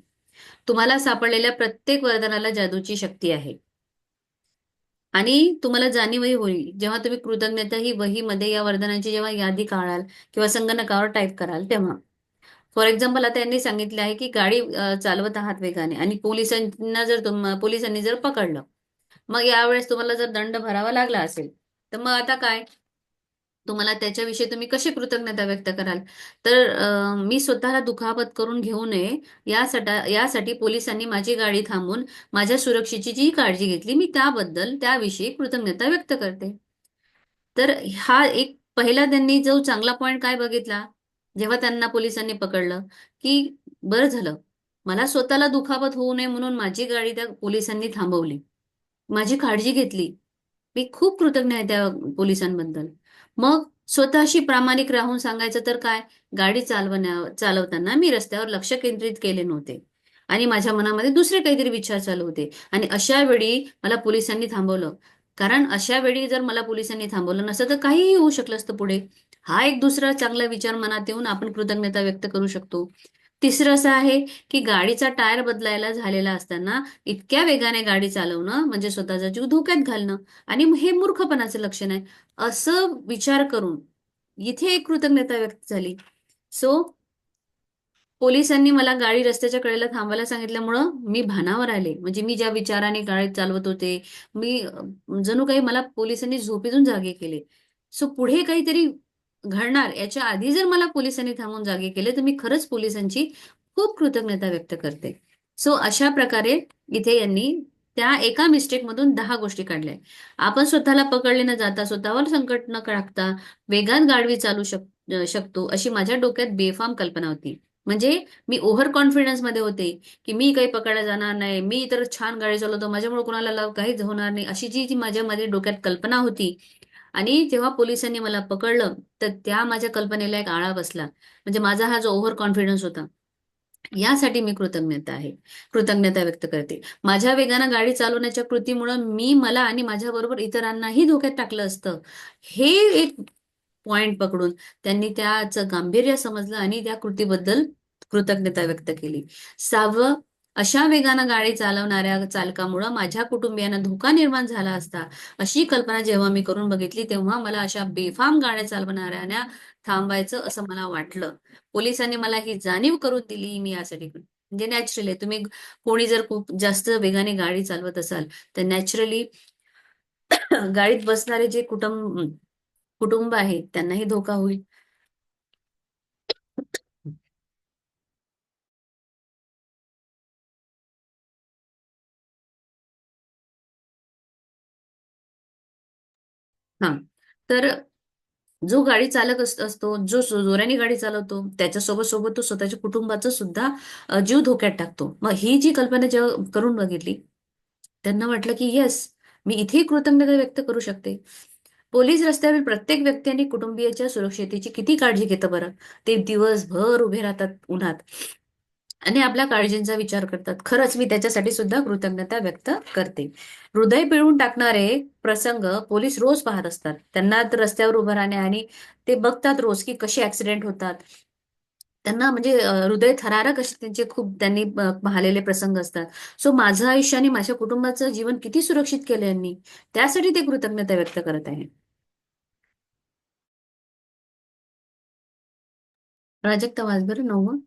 तुम्हाला सापडलेल्या प्रत्येक वरदानाला जादूची शक्ती आहे. आणि तुम्हाला जाणीवही होईल जेव्हा तुम्ही कृतज्ञता ही वहीमध्ये या वरदानांची जेव्हा यादी काढाल किंवा संगणकावर टाईप कराल तेव्हा. फॉर एक्झाम्पल, आता यांनी सांगितले आहे की गाडी चालवत आहात वेगाने आणि पोलिसांनी जर पकडलं, मग यावेळेस तुम्हाला जर दंड भरावा लागला असेल, तर मग आता काय? तुम्हाला त्याच्याविषयी तुम्ही कशी कृतज्ञता व्यक्त कराल? तर मी स्वतःला दुखापत करून घेऊ नये यासाठी पोलिसांनी माझी गाडी थांबवून माझ्या सुरक्षेची जी काळजी घेतली, मी त्याविषयी कृतज्ञता व्यक्त करते. तर हा एक पहिला त्यांनी जो चांगला पॉइंट काय बघितला, जेव्हा त्यांना पोलिसांनी पकडलं, की बरं झालं, मला स्वतःला दुखापत होऊ नये म्हणून माझी गाडी त्या पोलिसांनी थांबवली. माझी काळजी घेतली. मी खूप कृतज्ञ आहे त्या पोलिसांबद्दल. मग स्वतःशी प्रामाणिक राहून सांगायचं तर काय, गाडी चालवताना मी रस्त्यावर लक्ष केंद्रित केले नव्हते आणि माझ्या मनामध्ये दुसरे काहीतरी विचार चालू होते आणि अशा वेळी मला पोलिसांनी थांबवलं. कारण अशा वेळी जर मला पोलिसांनी थांबवलं नसतं तर काहीही होऊ शकलं असतं पुढे. हा एक दुसरा चांगला विचार मनात येऊन आपण कृतज्ञता व्यक्त करू शकतो. तिसरं असं आहे की गाडीचा टायर बदलायला झालेला असताना इतक्या वेगाने गाडी चालवणं म्हणजे स्वतःचा जीव धोक्यात घालणं आणि हे मूर्खपणाचं लक्षण आहे, असं विचार करून इथे एक कृतज्ञता व्यक्त झाली. सो पोलिसांनी मला गाडी रस्त्याच्या कडेला थांबायला सांगितल्यामुळं मी भानावर आले. म्हणजे मी ज्या विचाराने गाडी चालवत होते, जणू काही मला पोलिसांनी झोपेतून जागे केले. सो पुढे काहीतरी घडणार याच्या आधी जर मला पोलिसांनी थांबवून जागे केले, तर मी खरंच पोलिसांची खूप कृतज्ञता व्यक्त करते. सो अशा प्रकारे इथे यांनी त्या एका मिस्टेकमधून 10 गोष्टी काढल्या. आपण स्वतःला पकडले न जाता, स्वतःवर संकट न टाकता वेगात गाडी शकतो, अशी माझ्या डोक्यात बेफाम कल्पना होती. म्हणजे मी ओव्हर कॉन्फिडन्स मध्ये होते, की मी काही पकडला जाणार नाही, मी तर छान गाडी चालवतो, माझ्यामुळे कोणाला काहीच होणार नाही, अशी जी जी माझ्यामध्ये डोक्यात कल्पना होती. आणि जेव्हा पोलिसांनी मला पकडलं, तर त्या माझ्या कल्पनेला एक आळा बसला. म्हणजे माझा हा जो ओव्हर कॉन्फिडन्स होता, यासाठी मी कृतज्ञता व्यक्त करते. माझ्या वेगानं गाडी चालवण्याच्या कृतीमुळे मला आणि माझ्याबरोबर इतरांनाही धोक्यात टाकलं असतं. हे एक पॉइंट पकडून त्यांनी त्याचं गांभीर्य समजलं आणि त्या कृतीबद्दल कृतज्ञता व्यक्त केली. 6वं, अशा वेगानं गाडी चालवणाऱ्या चालकामुळं माझ्या कुटुंबियांना धोका निर्माण झाला असता, अशी कल्पना जेव्हा मी करून बघितली, तेव्हा मला अशा बेफाम गाड्या चालवणाऱ्यांना थांबायचं असं मला वाटलं. पोलिसांनी मला ही जाणीव करून दिली, मी यासाठी म्हणजे नॅचरली तुम्ही कोणी जर खूप जास्त वेगाने गाडी चालवत असाल, तर नॅचरली गाडीत बसणारे जे कुटुंब आहे त्यांनाही धोका होईल. हां. तर जो गाडी चालक असतो, जो जोराने गाडी चालवतो, त्याच्यासोबत तो स्वतःच्या कुटुंबाचं सुद्धा जीव धोक्यात टाकतो. मग ही जी कल्पना जेव्हा करून बघितली, त्यांना वाटलं की येस, मी इथेही कृतज्ञता व्यक्त करू शकते. पोलीस रस्त्यावर प्रत्येक व्यक्ती आणि कुटुंबियाच्या सुरक्षतेची किती काळजी घेतं बरं. ते दिवसभर उभे राहतात उन्हात आणि आपल्या काळजींचा विचार करतात. खरंच मी त्याच्यासाठी सुद्धा कृतज्ञता व्यक्त करते. हृदय पिळून टाकणारे प्रसंग पोलीस रोज पाहत असतात. त्यांना तर रस्त्यावर उभं राहणे आणि ते बघतात रोज की कसे ऍक्सिडेंट होतात. त्यांना म्हणजे हृदय थरारक असे त्यांचे खूप त्यांनी पाहिलेले प्रसंग असतात. सो माझं आयुष्य आणि माझ्या कुटुंबाचं जीवन किती सुरक्षित केलं यांनी, त्यासाठी ते कृतज्ञता व्यक्त करत आहे. प्राजक्ता वाच बरं 9.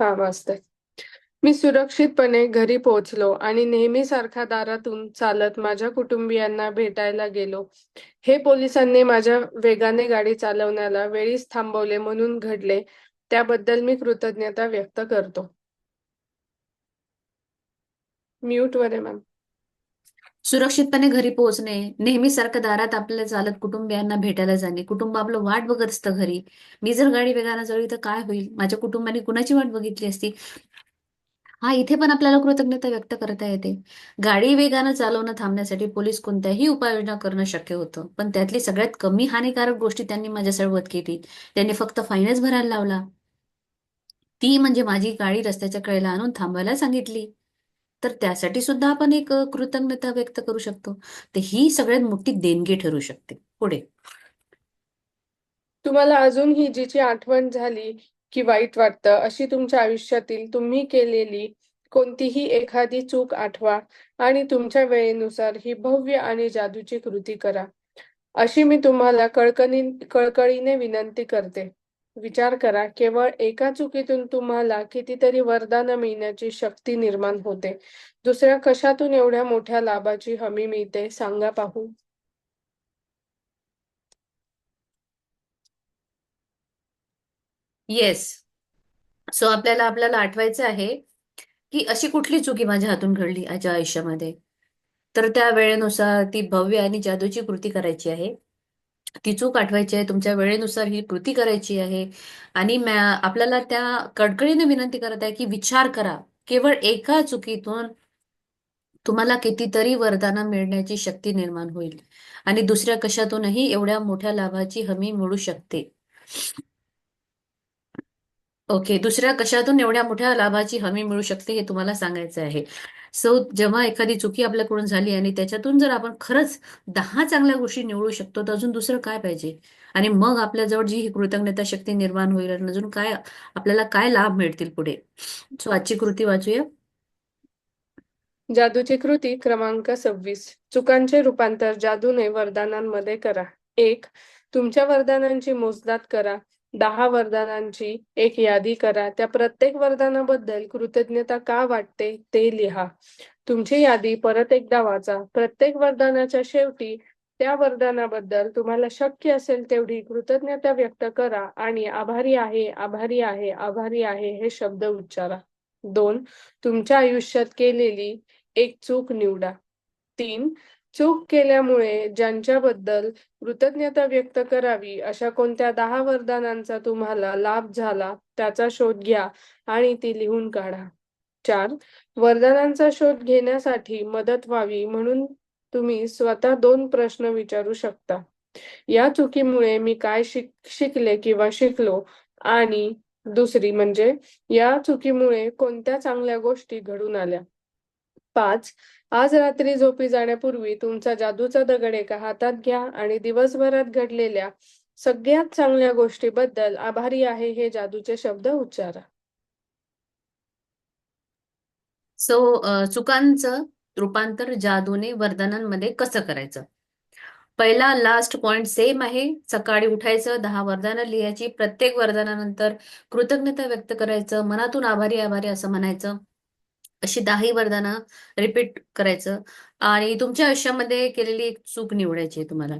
हा, वाचते. मी सुरक्षितपणे घरी पोहोचलो आणि नेहमीसारखा दारातून चालत माझ्या कुटुंबियांना भेटायला गेलो. हे पोलिसांनी माझ्या वेगाने गाडी चालवण्याला वेळीच थांबवले म्हणून घडले. त्याबद्दल मी कृतज्ञता व्यक्त करतो. म्यूटवर आहे मॅम. सुरक्षितपणे घरी पोहोचणे, नेहमीसारखं दारात आपल्याला चालत कुटुंबियांना भेटायला जाणे, कुटुंब आपलं वाट बघत असतं घरी. मी जर गाडी वेगानं जळली तर काय होईल, माझ्या कुटुंबाने कुणाची वाट बघितली असती. हा, इथे पण आपल्याला कृतज्ञता व्यक्त करता येते. गाडी वेगानं चालवणं थांबण्यासाठी पोलीस कोणत्याही उपाययोजना करणं शक्य होतं, पण त्यातली सगळ्यात कमी हानिकारक गोष्टी त्यांनी माझ्यासोबत केली. त्यांनी फक्त फाईनच भरायला लावला. ती म्हणजे माझी गाडी रस्त्याच्या कडेला आणून थांबायला सांगितली. तर त्यासाठी सुद्धा आपण एक कृतज्ञता व्यक्त करू शकतो. तर ही सगळ्यात मोठी देणगी ठरू शकते. पुढे. तुम्हाला अजूनही जिची आठवण झाली की वाईट वाटतं, अशी तुमच्या आयुष्यातील तुम्ही केलेली कोणतीही एखादी चूक आठवा आणि तुमच्या वेळेनुसार ही भव्य आणि जादूची कृती करा. अशी मी तुम्हाला कळकळीने विनंती करते. विचार करा, केवळ एका चुकीतून तुम्हाला कितीतरी वरदानं मिळण्याची शक्ती निर्माण होते. दुसऱ्या कशातून एवढ्या मोठ्या लाभाची हमी मिळते सांगा पाहू. येस. सो आपल्याला आपल्याला आठवायचं आहे की अशी कुठली चुकी माझ्या हातून घडली माझ्या आयुष्यामध्ये. तर त्या वेळेनुसार ती भव्य आणि जादूची कृती करायची आहे. ती चूक आठवायची आहे, तुमच्या वेळेनुसार ही कृती करायची आहे. आणि आपल्याला त्या कळकळीने विनंती करत आहे की विचार करा, केवळ एका चुकीतून तुम्हाला कितीतरी वरदानं मिळण्याची शक्ती निर्माण होईल आणि दुसऱ्या कशातूनही एवढ्या मोठ्या लाभाची हमी मिळू शकते. ओके, दुसऱ्या कशातून एवढ्या मोठ्या लाभाची हमी मिळू शकते हे तुम्हाला सांगायचं आहे. सो जेव्हा एखादी चुकी आपल्याकडून झाली आणि त्याच्यातून जर आपण खरंच 10 चांगल्या गोष्टी निवडू शकतो, तर अजून दुसरं काय पाहिजे? आणि मग आपल्याजवळ जी ही कृतज्ञता शक्ती निर्माण होईल आणि अजून काय आपल्याला काय लाभ मिळतील पुढे. सो आजची कृती वाचूया. जादूची कृती क्रमांक 26. चुकांचे रूपांतर जादूने वरदानांमध्ये करा. 1. तुमच्या वरदानांची मोजदाद करा. 10 वरदानांची एक यादी करा. त्या प्रत्येक वरदानाबद्दल कृतज्ञता का वाटते ते लिहा. तुमची यादी परत एकदा वाचा. प्रत्येक वरदानाच्या शेवटी त्या वरदानाबद्दल तुम्हाला शक्य असेल तेवढी कृतज्ञता व्यक्त करा आणि आभारी आहे, आभारी आहे, आभारी आहे हे शब्द उच्चारा. 2. तुमच्या आयुष्यात केलेली एक चूक निवडा. 3. चूक केल्यामुळे ज्यांच्याबद्दल कृतज्ञता व्यक्त करावी अशा कोणत्या 10 वरदानांचा तुम्हाला लाभ झाला त्याचा शोध घ्या आणि ती लिहून काढा. 4. वरदानांचा शोध घेण्यासाठी मदत व्हावी म्हणून तुम्ही स्वतः 2 प्रश्न विचारू शकता. या चुकीमुळे मी काय शिकले किंवा शिकलो? आणि दुसरी म्हणजे या चुकीमुळे कोणत्या चांगल्या गोष्टी घडून आल्या? 5. आज रात्री झोपी जाण्यापूर्वी तुमचा जादूचा दगड एका हातात घ्या आणि दिवसभरात घडलेल्या सगळ्यात चांगल्या गोष्टीबद्दल आभारी आहे हे जादूचे शब्द उच्चारा. सो चुकांचं रूपांतर जादूने वरदानांमध्ये कसं करायचं? पहिला लास्ट पॉइंट सेम आहे. सकाळी उठायचं, 10 वरदानं लिहायची, प्रत्येक वरदानानंतर कृतज्ञता व्यक्त करायचं, मनातून आभारी आभारी असं म्हणायचं. अशी 10ही वरदानं रिपीट करायचं आणि तुमच्या आयुष्यामध्ये केलेली एक चूक निवडायची आहे तुम्हाला.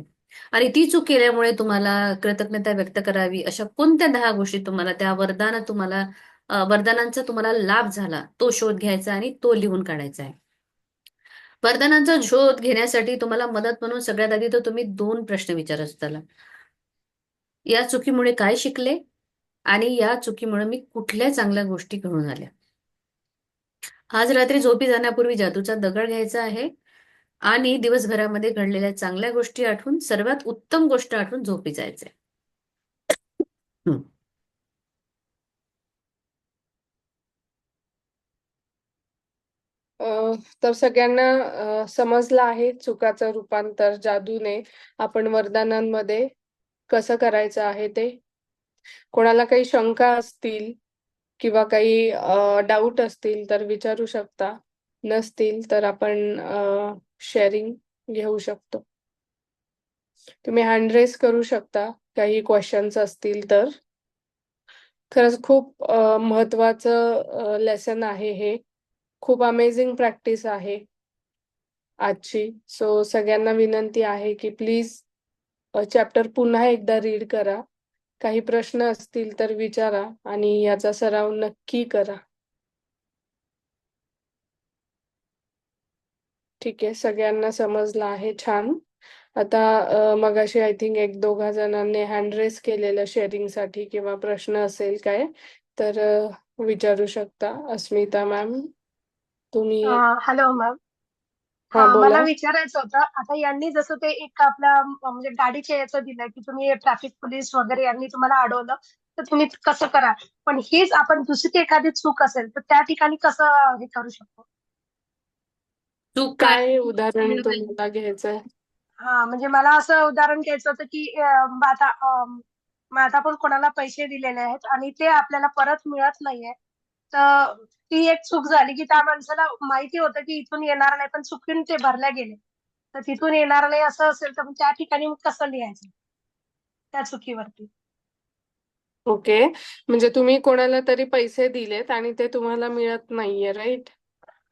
आणि ती चूक केल्यामुळे तुम्हाला कृतज्ञता व्यक्त करावी अशा कोणत्या 10 गोष्टी तुम्हाला त्या वरदानांचा तुम्हाला लाभ झाला तो शोध घ्यायचा आणि तो लिहून काढायचा आहे. वरदानांचा शोध घेण्यासाठी तुम्हाला मदत म्हणून सगळ्यात आधी तर तुम्ही 2 प्रश्न विचारा स्वतःला. या चुकीमुळे काय शिकले? आणि या चुकीमुळे मी कुठल्या चांगल्या गोष्टी घडून आल्या? आज रात्री झोपी जाण्यापूर्वी जादूचा दगड घ्यायचा आहे आणि दिवसभरामध्ये घडलेल्या चांगल्या गोष्टी आठवून सर्वात उत्तम गोष्ट आठवून झोपी जायचंय. हं. तर सगळ्यांना समजलं आहे चुकाचं रूपांतर जादूने आपण वरदानांमध्ये कसं करायचं आहे ते. कोणाला काही शंका असतील किंवा काही डाऊट असतील तर विचारू शकता. नसतील तर आपण शेअरिंग घेऊ शकतो. तुम्ही हँड रेस करू शकता काही क्वेश्चन्स असतील तर. खरंच खूप महत्वाचं लेसन आहे हे. खूप अमेझिंग प्रॅक्टिस आहे आजची. सो सगळ्यांना विनंती आहे की प्लीज चॅप्टर पुन्हा एकदा रीड करा. काही प्रश्न असतील तर विचारा आणि याचा सराव नक्की करा. ठीक आहे, सगळ्यांना समजलं आहे. छान. आता मगाशी आय थिंक एक दोघा जणांनी हँड रेस केलेलं शेअरिंगसाठी किंवा प्रश्न असेल काय तर विचारू शकता. अस्मिता मॅम, तुम्ही. Hello ma'am. हा, मला बोला. विचारायचं होतं, आता यांनी जसं ते एक आपल्या म्हणजे गाडीच्या याचं दिलंय की तुम्ही ट्रॅफिक पोलीस वगैरे यांनी तुम्हाला अडवलं तर तुम्ही कसं करा. पण हीच आपण दुसरी एखादी चूक असेल तर त्या ठिकाणी कसं हे करू शकतो. तू काय काय उदाहरण करायला पाहिजे? तुम्हाला घ्यायचंय? म्हणजे मला असं उदाहरण घ्यायचं होतं की मग आता आपण कोणाला पैसे दिलेले आहेत आणि ते आपल्याला परत मिळत नाहीये. तर ती एक चूक झाली की त्या माणसाला माहिती होतं की इथून येणार नाही पण चुकून ते भरल्या गेले. तर तिथून येणार नाही असं असेल तर मग त्या ठिकाणी मग कसं लिहायचं त्या चुकीवरती. ओके, म्हणजे तुम्ही कोणाला तरी पैसे दिलेत आणि ते तुम्हाला मिळत नाहीये, राईट?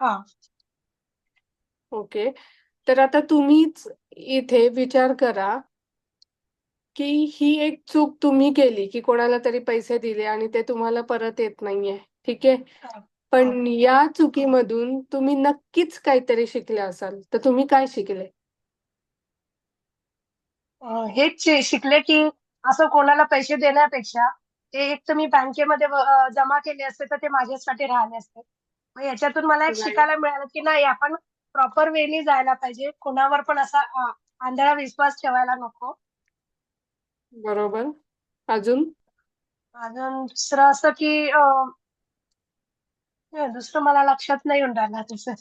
हा. ओके, तर आता तुम्हीच इथे विचार करा की ही एक चूक तुम्ही केली की कोणाला तरी पैसे दिले आणि ते तुम्हाला परत येत नाहीये. ठीक आहे, हा. हा. पण या चुकीमधून तुम्ही नक्कीच काहीतरी शिकले असाल. तर तुम्ही काय शिकले? हेच शिकले की असं कोणाला पैसे देण्यापेक्षा ते एक तर मी बँकेमध्ये जमा केले असते तर ते माझ्यासाठी राहिले असते. मग याच्यातून मला एक राईट. शिकायला मिळालं की नाही आपण प्रॉपर वेनी जायला पाहिजे कोणावर पण असा आंधळा विश्वास ठेवायला नको. बरोबर. अजून? अजून दुसरं असं की दुसरं मला लक्षात नाही येऊन राहिलं तसं.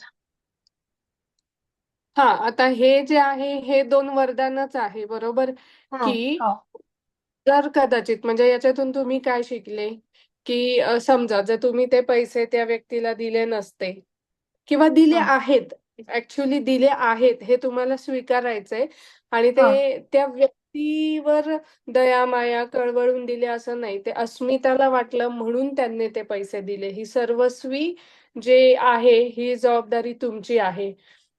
हा, आता हे जे आहे हे दोन वरदानच आहे, बरोबर? की हो. जर कदाचित म्हणजे याच्यातून तुम्ही काय शिकले की समजा जर तुम्ही ते पैसे त्या व्यक्तीला दिले नसते किंवा दिले हं. आहेत, ऍक्च्युली दिले आहेत हे तुम्हाला स्वीकारायचंय आणि हं. ते त्या व्यक्तीवर दया माया कळवळून दिले असं नाही. ते अस्मिताला वाटलं म्हणून त्यांनी ते पैसे दिले. ही सर्वस्वी जे आहे ही जबाबदारी तुमची आहे.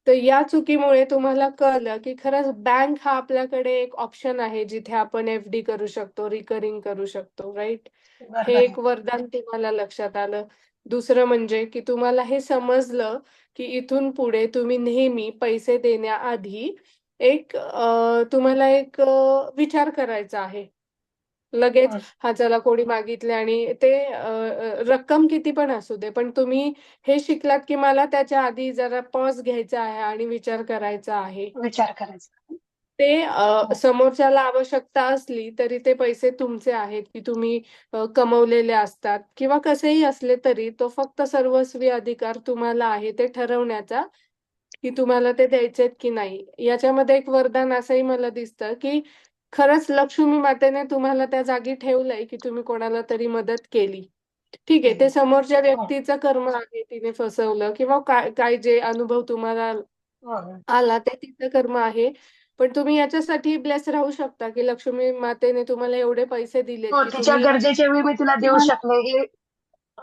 तर या चुकीमुळे तुम्हाला कळलं की खरंच बँक हा आपल्याकडे एक ऑप्शन आहे जिथे आपण एफडी करू शकतो, रिकरिंग करू शकतो, राईट? हे बरोबर आहे. एक वरदान तुम्हाला लक्षात आलं. दुसरं म्हणजे की तुम्हाला हे समजलं की इथून पुढे तुम्ही नेहमी पैसे देण्याआधी तुम्हाला एक विचार करायचा आहे. लगेच हं. हा चला कोणी मागितले आणि ते रक्कम किती पण असू दे, पण तुम्ही हे शिकलात की मला त्याच्या आधी जरा पॉज घ्यायचा आहे आणि विचार करायचा आहे. विचार करायचा. ते हो. समोरच्याला आवश्यकता असली तरी ते पैसे तुमचे आहेत की तुम्ही कमवलेले असतात किंवा कसेही असले तरी तो फक्त सर्वस्वी अधिकार तुम्हाला आहे ते ठरवण्याचा की तुम्हाला ते द्यायचेत की नाही. याच्यामध्ये एक वरदान असंही मला दिसतं की खरंच लक्ष्मी मातेने तुम्हाला त्या जागी ठेवलंय की तुम्ही कोणाला तरी मदत केली. ठीक आहे, ते केली. समोरच्या हो. व्यक्तीचं कर्म आहे, तिने फसवलं किंवा काय काय जे अनुभव तुम्हाला हो. हो. आला ते तिचं कर्म आहे. पण तुम्ही याच्यासाठी ब्लेस राहू शकता की लक्ष्मी मातेने तुम्हाला एवढे पैसे दिलेत हो, की तिच्या तुम्ही गरजेच्या वेळी मी तिला देऊ तुम्हाला शकले हे.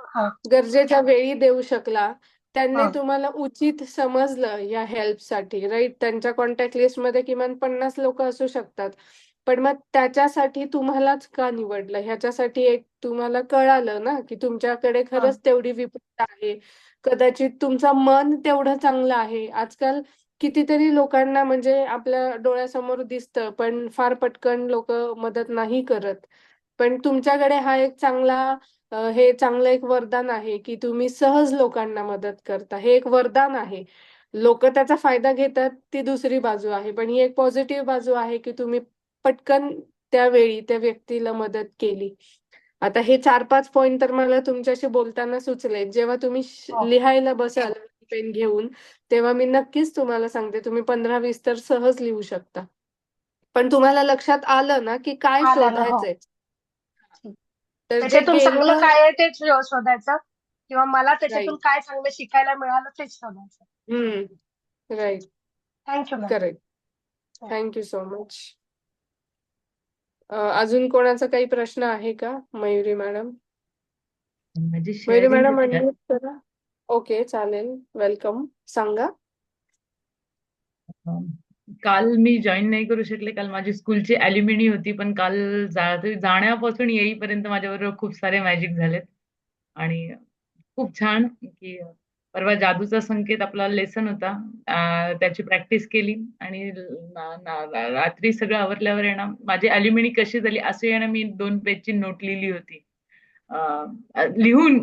हा. गरजेच्या वेळी देऊ शकला. त्यांनी हा. तुम्हाला उचित समजलं या हेल्पसाठी, राईट? त्यांच्या कॉन्टॅक्ट लिस्टमध्ये किमान 50 लोक असू शकतात. पण मग त्याच्यासाठी तुम्हालाच का निवडलं? ह्याच्यासाठी एक तुम्हाला कळालं ना की तुमच्याकडे हा. खरंच तेवढी विपुलता आहे. कदाचित तुमचं मन तेवढं चांगलं आहे. आजकाल कितीतरी लोकांना म्हणजे आपल्या डोळ्यासमोर दिसतं, पण फार पटकन लोक मदत नाही करत. पण तुमच्याकडे हा एक हे चांगलं एक वरदान आहे की तुम्ही सहज लोकांना मदत करता. हे एक वरदान आहे. लोक त्याचा फायदा घेतात ती दुसरी बाजू आहे, पण ही एक पॉझिटिव्ह बाजू आहे की तुम्ही पटकन त्यावेळी त्या व्यक्तीला मदत केली. आता हे 4-5 पॉइंट तर मला तुमच्याशी बोलताना सुचले. जेव्हा तुम्ही हो. लिहायला बसाल पेन घेऊन, तेव्हा मी नक्कीच तुम्हाला सांगते तुम्ही 15-20 तर सहज लिहू शकता. पण तुम्हाला लक्षात आलं ना की काय आला ना. हो. शोधायचंय? तर जे त्याच्यातून चांगलं गेलं काय आहे ते शोधायचं किंवा मला त्याच्यातून राईट. काय चांगलं शिकायला मिळालं तेच शोधायचं. Right. Thank you ma'am. Correct. Thank you so much. अजून कोणाचा काही प्रश्न आहे का? मयुरी मॅडम. माझी मयुरी शेअरिंग मॅडम होती का? अनम्यूट करा. ओके, चालेल. वेलकम. सांगा. अं, काल मी जॉईन नाही करू शकले. काल माझी स्कूलची अॅल्युमिनी होती, पण काल जाण्यापासून येईपर्यंत माझ्याबरोबर खूप सारे मॅजिक झालेत आणि खूप छान की परवा जादूचा संकेत आपला लेसन होता. त्याची प्रॅक्टिस केली आणि रात्री सगळं आवरल्यावर आहे ना, माझी अॅल्युमिनी कशी झाली असे आहे ना, मी 2 पेजची नोट लिहिली होती. लिहून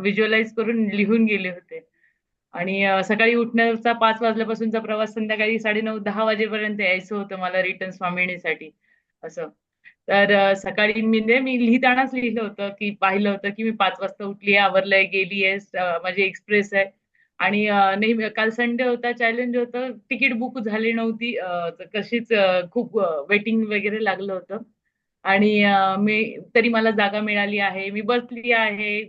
व्हिज्युअलाइज करून लिहून गेले होते. आणि सकाळी उठण्याचा 5 वाजल्यापासूनचा प्रवास संध्याकाळी 9:30-10 वाजेपर्यंत यायचं होतं मला रिटर्न स्वामिनीसाठी असं. तर सकाळी मी लिहितानाच लिहिलं होतं, की पाहिलं होतं, की मी 5 वाजता उठली आहे, आवरलंय, गेली आहे, माझी एक्सप्रेस आहे आणि नेहमी काल संडे होता, चॅलेंज होतं, तिकीट बुक झाली नव्हती. कशीच खूप वेटिंग वगैरे लागलं होतं. आणि तरी मला जागा मिळाली आहे. मी बसली आहे.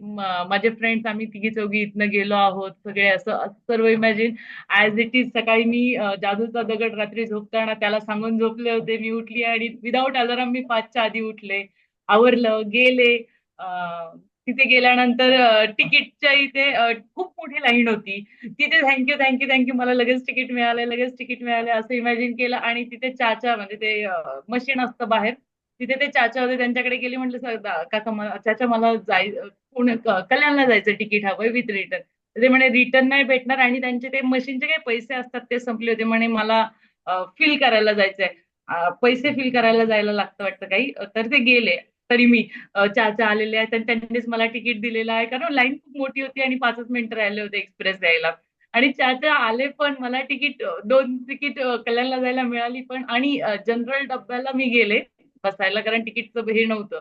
माझे फ्रेंड्स आम्ही तिघी-चौघी इथनं गेलो आहोत. सगळे असं सर्व इमॅजिन ॲज इट इज. सकाळी मी जादूचा दगड रात्री झोपताना त्याला सांगून झोपले होते. मी उठली आणि विदाऊट अलार्म मी 5च्या आधी उठले. आवरलं, गेले. अ, तिथे गेल्यानंतर तिकीटच्या इथे खूप मोठी लाईन होती. तिथे थँक यू, थँक यू, मला लगेच तिकीट मिळालं, लगेच तिकीट मिळालं असं इमॅजिन केलं आणि तिथे चाचा म्हणजे ते मशीन असतं बाहेर. तिथे ते चाचा होते त्यांच्याकडे गेली म्हटलं काका चाचा मला कल्याणला जायचं तिकीट हवंय विथ रिटर्न. ते म्हणे रिटर्न नाही भेटणार आणि त्यांचे ते मशीनचे काही पैसे असतात ते संपले होते म्हणे मला फिल करायला जायचंय. पैसे फिल करायला जायला लागतं वाटतं काही तर ते गेले. तरी मी चाचा आलेले आहेत आणि त्यांनीच मला तिकीट दिलेलं आहे कारण लाईन खूप मोठी होती आणि 5च मिनिटं राहिले होते एक्सप्रेस द्यायला. आणि चाचा आले पण मला तिकीट 2 तिकीट कल्याणला जायला मिळाली पण आणि जनरल डब्याला मी गेले बसायला कारण तिकीटचं हे नव्हतं.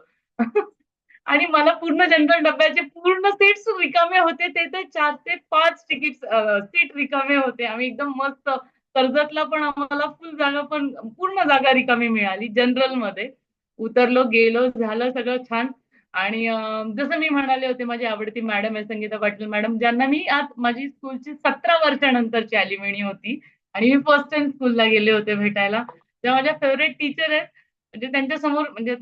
आणि मला पूर्ण जनरल डब्याचे पूर्ण सीट्स रिकामे होते. ते 4 ते 5 तिकीट सीट रिकामे होते. आम्ही एकदम मस्त कर्जतला पण आम्हाला फुल जागा पण पूर्ण जागा रिकामी मिळाली जनरलमध्ये. उतरलो, गेलो, झालं सगळं छान. आणि जसं मी म्हणाले होते माझी आवडती मॅडम आहे संगीता पाटील मॅडम ज्यांना मी आज माझी स्कूलची 17 वर्षानंतरची अॅल्युमिनी होती आणि मी फर्स्ट टाइम स्कूलला गेले होते भेटायला. त्या माझ्या फेव्हरेट टीचर आहेत. म्हणजे त्यांच्यासमोर म्हणजे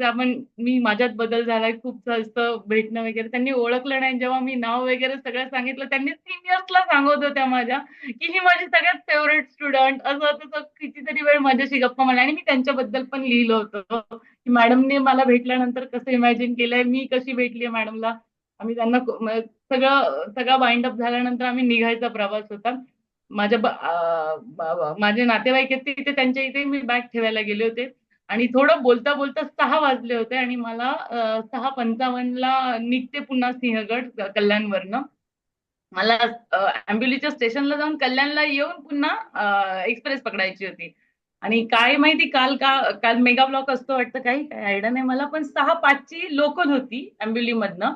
मी माझ्यात बदल झालाय खूप जास्त भेटणं वगैरे त्यांनी ओळखलं नाही. जेव्हा मी नाव वगैरे सगळं सांगितलं त्यांनी सिनियर्सला सांगत होत्या माझ्या, की ही माझी सगळ्यात फेव्हरेट स्टुडंट असं तसं कितीतरी वेळ माझ्याशी गप्पा मारल्या आणि मी त्यांच्याबद्दल पण लिहिलं होतं, की मॅडमने मला भेटल्यानंतर कसं इमॅजिन केलंय, मी कशी भेटली मॅडमला. आम्ही त्यांना सगळा बाइंड अप झाल्यानंतर आम्ही निघायचा प्रवास होता. माझे नातेवाईक आहेत तिथे त्यांच्या इथे मी बॅग ठेवायला गेले होते. आणि थोडं बोलता बोलता 6 वाजले होते आणि मला 6:55ला निघते पुन्हा सिंहगड कल्याणवरनं. मला आंबोलीच्या स्टेशनला जाऊन कल्याणला येऊन पुन्हा एक्सप्रेस पकडायची होती. आणि काय माहिती काल मेगा ब्लॉक असतो वाटतं काही आयडिया नाही मला पण 6:05ची लोकल होती आंबोलीमधनं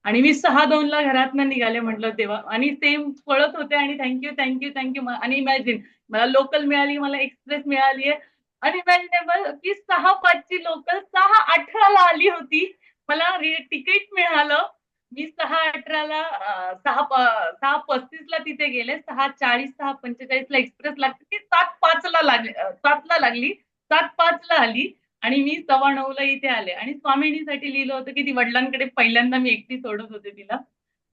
आणि मी 6:02ला घरातनं निघाले म्हटलं तेव्हा आणि सेम पळत होते आणि थँक्यू आणि इमॅजिन मला लोकल मिळाली मला एक्सप्रेस मिळाली आहे. अनइमॅजिनेबल की 6:05ची लोकल 6:18ला आली होती. मला तिकीट मिळालं. मी 6:18ला 6:35ला तिथे गेले. 6:40 6:45ला एक्सप्रेस लागते ती 7:05ला लागली 7ला लागली 7:05ला आली आणि मी 9:15ला इथे आले आणि स्वामिनीसाठी लिहिलं होतं की ती वडिलांकडे पहिल्यांदा मी एकटी सोडत होते तिला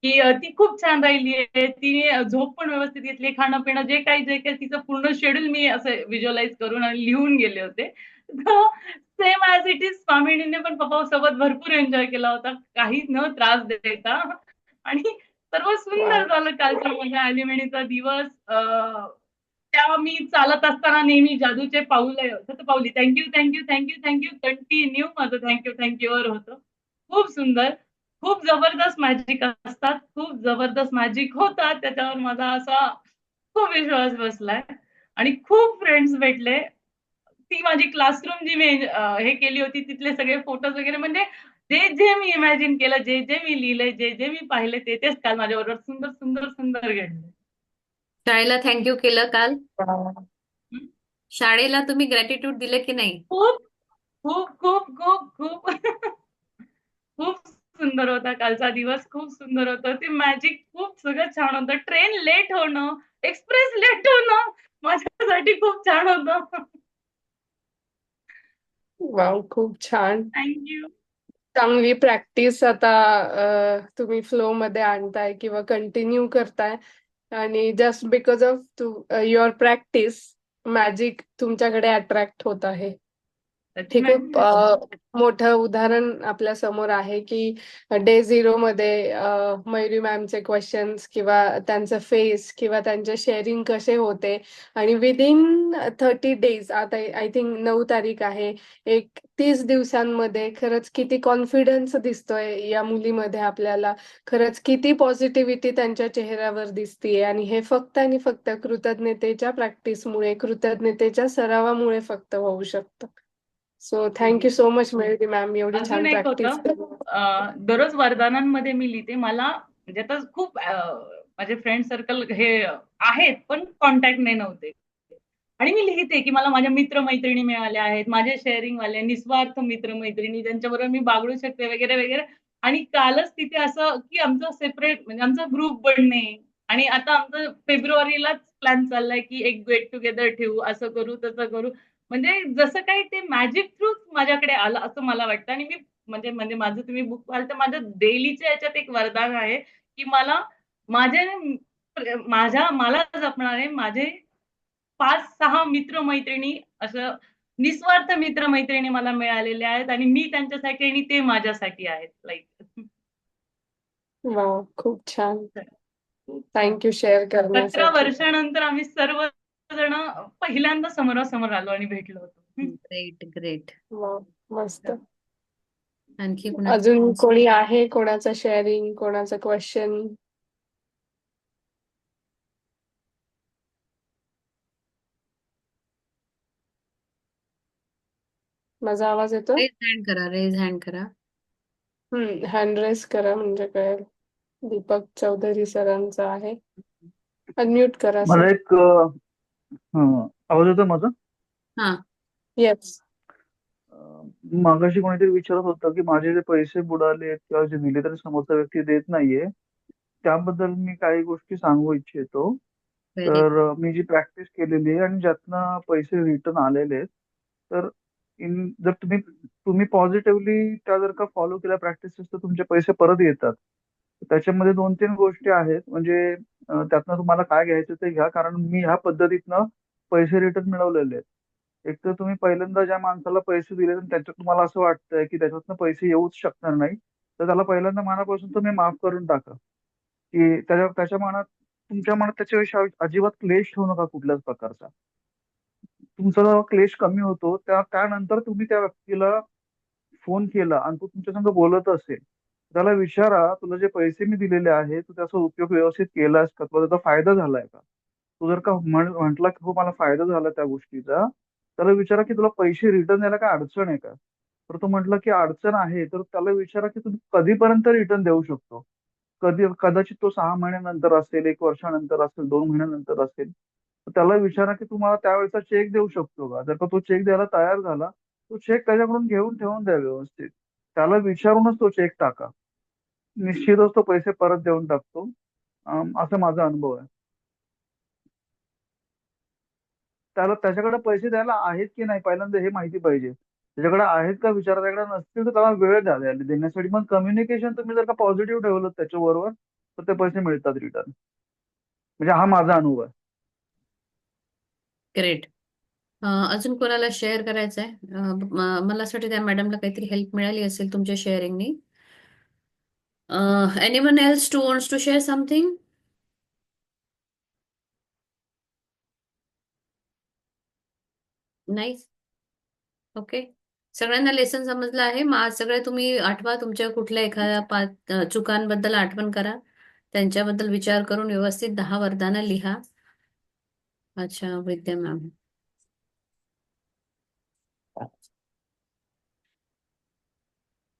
की ती खूप छान राहिली आहे. तिने झोप पण व्यवस्थित घेतली. खाणं-पिणं जे काही तिचं पूर्ण शेड्यूल मी असं व्हिज्युअलाइज करून आणि लिहून गेले होते. सेम ॲज इट इज स्वामिनीने पण पप्पासोबत भरपूर एन्जॉय केला होता. काही न त्रास देता आणि सर्व सुंदर वाव. झालं कालचा माझ्या अॅल्युमिनीचा दिवस. त्या मी चालत असताना नेहमी जादूचे शतपावली थँक यू कंटिन्यू माझं थँक वर होतं. खूप सुंदर, खूप जबरदस्त मॅजिक असतात, खूप जबरदस्त मॅजिक होतात. त्याच्यावर माझा असा खूप विश्वास बसलाय आणि खूप फ्रेंड्स भेटले. ती माझी क्लासरूम जी मी हे केली होती तिथले सगळे फोटोज वगैरे म्हणजे जे मी इमॅजिन केलं, जे मी लिहिलंय, जे मी पाहिले तेच काल माझ्याबरोबर सुंदर घडलं. शाळेला थँक्यू केलं काल? हं. शाळेला तुम्ही ग्रॅटिट्यूड दिलं की नाही? खूप, खूप. खूप सुंदर होता. कालचा दिवस खूप सुंदर होता. ते मॅजिक खूप सगळं छान होतं. ट्रेन लेट होणं, एक्सप्रेस लेट होणं माझ्यासाठी खूप छान होतं. वाव, खूप छान. Thank you. चांगली प्रॅक्टिस आता तुम्ही फ्लो मध्ये आणताय किंवा कंटिन्यू करताय आणि just because of your practice magic तुमच्याकडे अट्रॅक्ट होत आहे. त्याची हे खूप मॅजिक मोठं उदाहरण आपल्या समोर आहे की डे झिरो मध्ये मयुरी मॅमचे क्वेश्चन्स किंवा त्यांचं फेस किंवा त्यांचे शेअरिंग कसे होते आणि विदिन 30 डेज, आता आय थिंक 9 तारीख आहे, 30 दिवसांमध्ये खरंच किती कॉन्फिडन्स दिसतोय या मुलीमध्ये आपल्याला, खरंच किती पॉझिटिव्हिटी त्यांच्या चेहऱ्यावर दिसतीये आणि हे फक्त आणि फक्त कृतज्ञतेच्या प्रॅक्टिसमुळे, कृतज्ञतेच्या सरावामुळे फक्त होऊ शकतं. So thank you so much Mayuri ma'am, एवढी अजून छान एक होतं, प्रॅक्टिस करून. दररोज वरदानांमध्ये मी लिहिते. मला म्हणजे आता खूप माझे फ्रेंड सर्कल हे आहेत, पण कॉन्टॅक्ट नाही नव्हते. आणि मी लिहिते की मला माझ्या मित्र-मैत्रिणी मिळाल्या आहेत, माझे शेअरिंग वाले, निस्वार्थ मित्र-मैत्रिणी, ज्यांच्याबरोबर मी बागडू शकते वगैरे, वगैरे. आणि कालच तिथे असं की आमचं सेपरेट म्हणजे आमचा ग्रुप बनणे आणि आता आमचं फेब्रुवारीलाच प्लॅन चाललाय की एक गेट टुगेदर ठेवू, असं करू, तसं करू. म्हणजे जसं काही ते मॅजिक थ्रूच माझ्याकडे आलं असं मला वाटतं आणि मी म्हणजे म्हणजे माझं तुम्ही बुक पाहाल तर माझं डेलीच्या याच्यात एक वरदान आहे, की मला माझे मला जपणारे माझे 5-6 मित्र-मैत्रिणी असं निस्वार्थ मित्र-मैत्रिणी मला मिळालेले आहेत आणि मी त्यांच्यासाठी आणि ते माझ्यासाठी आहेत. लाइक वाव, खूप छान. खूप छान. थँक्यू शेअर 17 करण्यासाठी. वर्षानंतर आम्ही सर्वजण पहिल्यांदा समोरासमोर आलो आणि भेटलो होतो. Great great. वाव, मस्त. आणखी कुणाचं? अजून कोणी आहे, कोणाचं शेअरिंग, कोणाचं क्वेश्चन? माझा आवाज येतो? रेज हँड करा, रेज हँड करा. हँड रेस करा म्हणजे कळेल. दीपक चौधरी सरांचा आहे. अनम्यूट करा सर. मला एक आवाज येतो माझा. हा. येस. मागाशी कोणीतरी विचारत होतं की माझे जे पैसे बुडाले किंवा जे दिले तरी समोरचा व्यक्ती देत नाहीये, त्याबद्दल मी काही गोष्टी सांगू इच्छितो. व्हेरी तर मी जी प्रॅक्टिस केलेली आहे आणि ज्यातनं पैसे रिटर्न आलेले आहेत, तर जर तुम्ही तुम्ही पॉझिटिव्हली त्या जर का फॉलो केल्या प्रॅक्टिसेस तर तुमचे पैसे परत येतात. त्याच्यामध्ये 2-3 गोष्टी आहेत. म्हणजे त्यातनं तुम्हाला काय घ्यायचं ते घ्या, कारण मी ह्या पद्धतीतनं पैसे रिटर्न मिळवलेले आहेत. एक तर तुम्ही पहिल्यांदा ज्या माणसाला पैसे दिले आणि त्याच्यात तुम्हाला असं वाटतंय की त्याच्यातनं पैसे येऊच शकणार नाही, तर त्याला पहिल्यांदा मनापासून तुम्ही माफ करून टाका. की त्याच्या मनात, तुमच्या मनात त्याच्याविषयी अजिबात क्लेश ठेवू नका कुठल्याच प्रकारचा. तुमचा जेव्हा क्लेश कमी होतो त्यानंतर तुम्ही त्या व्यक्तीला फोन केला आणि तो तुमच्या संग बोलत असेल, त्याला विचारा, तुला जे पैसे मी दिलेले आहेत, तू त्याचा उपयोग व्यवस्थित केलास का? तुला त्याचा फायदा झालाय का? तू जर का म्हटला की हो मला फायदा झाला त्या गोष्टीचा, त्याला विचारा की तुला पैसे रिटर्न द्यायला काय अडचण आहे का? तर तो म्हटला की अडचण आहे, तर त्याला विचारा की तुम्ही कधीपर्यंत रिटर्न देऊ शकतो? कदाचित तो 6 महिन्यानंतर असेल, 1 वर्षानंतर असेल, 2 महिन्यानंतर असेल. तर त्याला विचारा की तुम्हाला त्यावेळेचा चेक देऊ शकतो का? जर का तो चेक द्यायला तयार झाला, तो चेक त्याच्याकडून घेऊन ठेवून द्या व्यवस्थित. त्याला विचारूनच तो चेक टाका. निश्चितच तो पैसे परत देऊन टाकतो. असा माझा अनुभव आहे. त्याला त्याच्याकडे पैसे द्यायला आहेत की नाही पहिल्यांदा हे माहिती पाहिजे. त्याच्याकडे आहेत का विचारा, त्याच्याकडे नसतील तर त्याला वेळ द्या द्यायला देण्यासाठी. पण कम्युनिकेशन तुम्ही जर का पॉझिटिव्ह ठेवलं त्याच्याबरोबर, तर ते पैसे मिळतात रिटर्न. म्हणजे हा माझा अनुभव आहे. ग्रेट. अजून कोणाला शेअर करायचं आहे? मला असं वाटतं त्या मॅडमला काहीतरी हेल्प मिळाली असेल तुमच्या शेअरिंगनी. Anyone else to wants to share something? नाही. ओके. सगळ्यांना लेसन समजलं आहे. मग आज सगळे तुम्ही आठवा, तुमच्या कुठल्या एखाद्या 5 चुकांबद्दल आठवण करा. त्यांच्याबद्दल विचार करून व्यवस्थित 10 वरदानं लिहा. अच्छा, विद्या मॅम.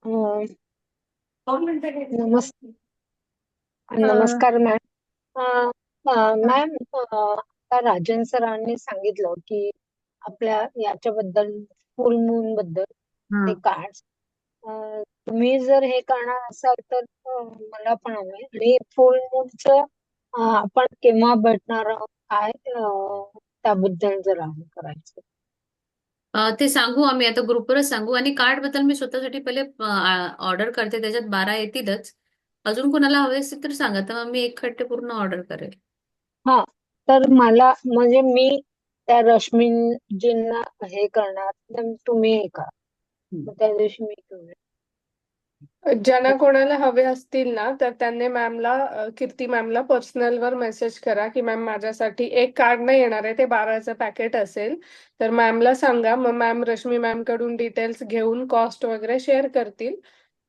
अं, नमस् अ, नमस्कार मॅम. अं, मॅम, आता राजन सरांनी सांगितलं की आपल्या याच्याबद्दल, फुल मून बद्दल, हा. ते कार्ड्स तुम्ही जर हे करणार असाल तर मला पण हवंय. आणि फुल मूनचं आपण केव्हा भेटणार आहोत काय त्याबद्दल जरा हे करायचं. ते सांगू आम्ही आता ग्रुपवरच सांगू आणि कार्ड बद्दल मी स्वतःसाठी पहिले ऑर्डर करते, त्याच्यात 12 येतीलच. अजून कोणाला हवे असतील तर सांगा, तर मग मी एकखट्टे पूर्ण ऑर्डर करेल. हा, तर मला म्हणजे मी त्या रश्मीजींना हे करणार तर तुम्ही हे करा. हम्म. तर त्या दिवशी मी घेऊन ज्यांना कोणाला हवे असतील ना तर त्यांनी मॅमला कीर्ती मॅमला पर्सनलवर मेसेज करा की मॅम माझ्यासाठी एक कार्ड नाही येणार आहे, ते 12चं पॅकेट असेल. तर मॅमला सांगा, मग मॅम रश्मी मॅम कडून डिटेल्स घेऊन कॉस्ट वगैरे शेअर करतील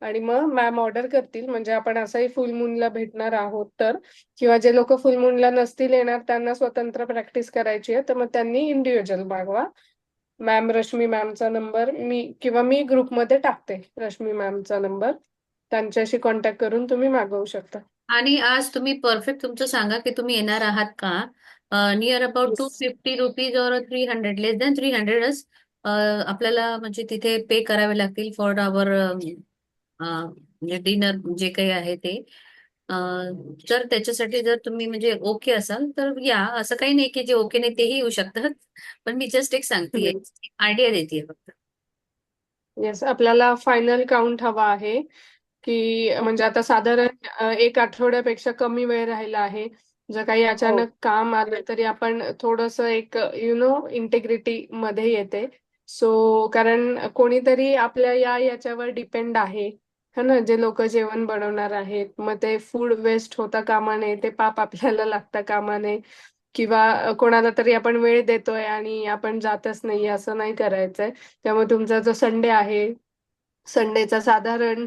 आणि मग मॅम ऑर्डर करतील. म्हणजे आपण असंही फुल मूनला भेटणार आहोत तर, किंवा जे लोक फुल मूनला नसतील येणार त्यांना स्वतंत्र प्रॅक्टिस करायची आहे तर मग त्यांनी इंडिव्हिज्युअल मागवा. मॅम रश्मी मॅमचा नंबर मी ग्रुपमध्ये टाकते, रश्मी मॅमचा नंबर, त्यांच्याशी कॉन्टॅक्ट करून तुम्ही मागवू शकता. आणि आज तुम्ही परफेक्ट तुमचं सांगा की तुम्ही येणार आहात का. Near about yes. ₹250 और 300, लेस दॅन 300च आपल्याला म्हणजे तिथे पे करावे लागतील फॉर आवर म्हणजे डिनर जे काही आहे ते. तर त्याच्यासाठी जर तुम्ही म्हणजे ओके असाल तर या, असं काही नाही की जे ओके नाही तेही येऊ शकतात. पण मी जस्ट एक सांगतेय, आयडिया देते फक्त. येस, आपल्याला फायनल काउंट हवा आहे की म्हणजे आता साधारण एक आठवड्यापेक्षा कमी वेळ राहिला आहे. जर काही हो. अचानक काम आलं तरी आपण थोडस एक इंटेग्रिटी मध्ये येते. सो कारण कोणीतरी आपल्या याच्यावर डिपेंड आहे, है ना, जे लोक जेवण बनवणार आहेत. मग ते फूड वेस्ट होता कामा नये, ते पाप आपल्याला लागता कामा नये. किंवा कोणाला तरी आपण वेळ देतोय आणि आपण जातच नाही, असं नाही करायचंय. त्यामुळे तुमचा जो संडे आहे, संडेचा साधारण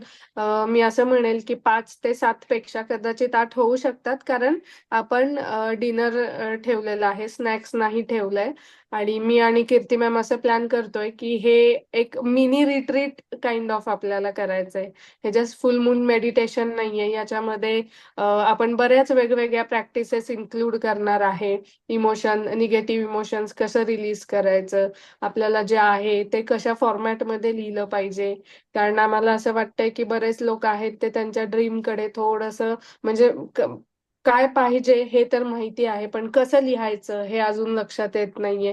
मी असं म्हणेल की 5 ते 7 पेक्षा कदाचित 8 होऊ शकतात, कारण आपण डिनर ठेवलेलं आहे, स्नॅक्स नाही ठेवलंय. आणि मी आणि कीर्ती मॅम असं प्लॅन करतोय की हे एक मिनी रिट्रीट काइंड ऑफ आपल्याला करायचंय. हे जस्ट फुल मून मेडिटेशन नाहीये, याच्यामध्ये आपण बऱ्याच वेगवेगळ्या प्रॅक्टिसेस इन्क्लूड करणार आहे. निगेटिव्ह इमोशन्स कसं रिलीज करायचं, आपल्याला जे आहे ते कशा फॉर्मॅटमध्ये लिहिलं पाहिजे. कारण आम्हाला असं वाटतंय की बरेच लोक आहेत ते त्यांच्या ड्रीमकडे थोडंसं म्हणजे काय पाहिजे हे तर माहिती आहे, पण कसं लिहायचं हे अजून लक्षात येत नाहीये.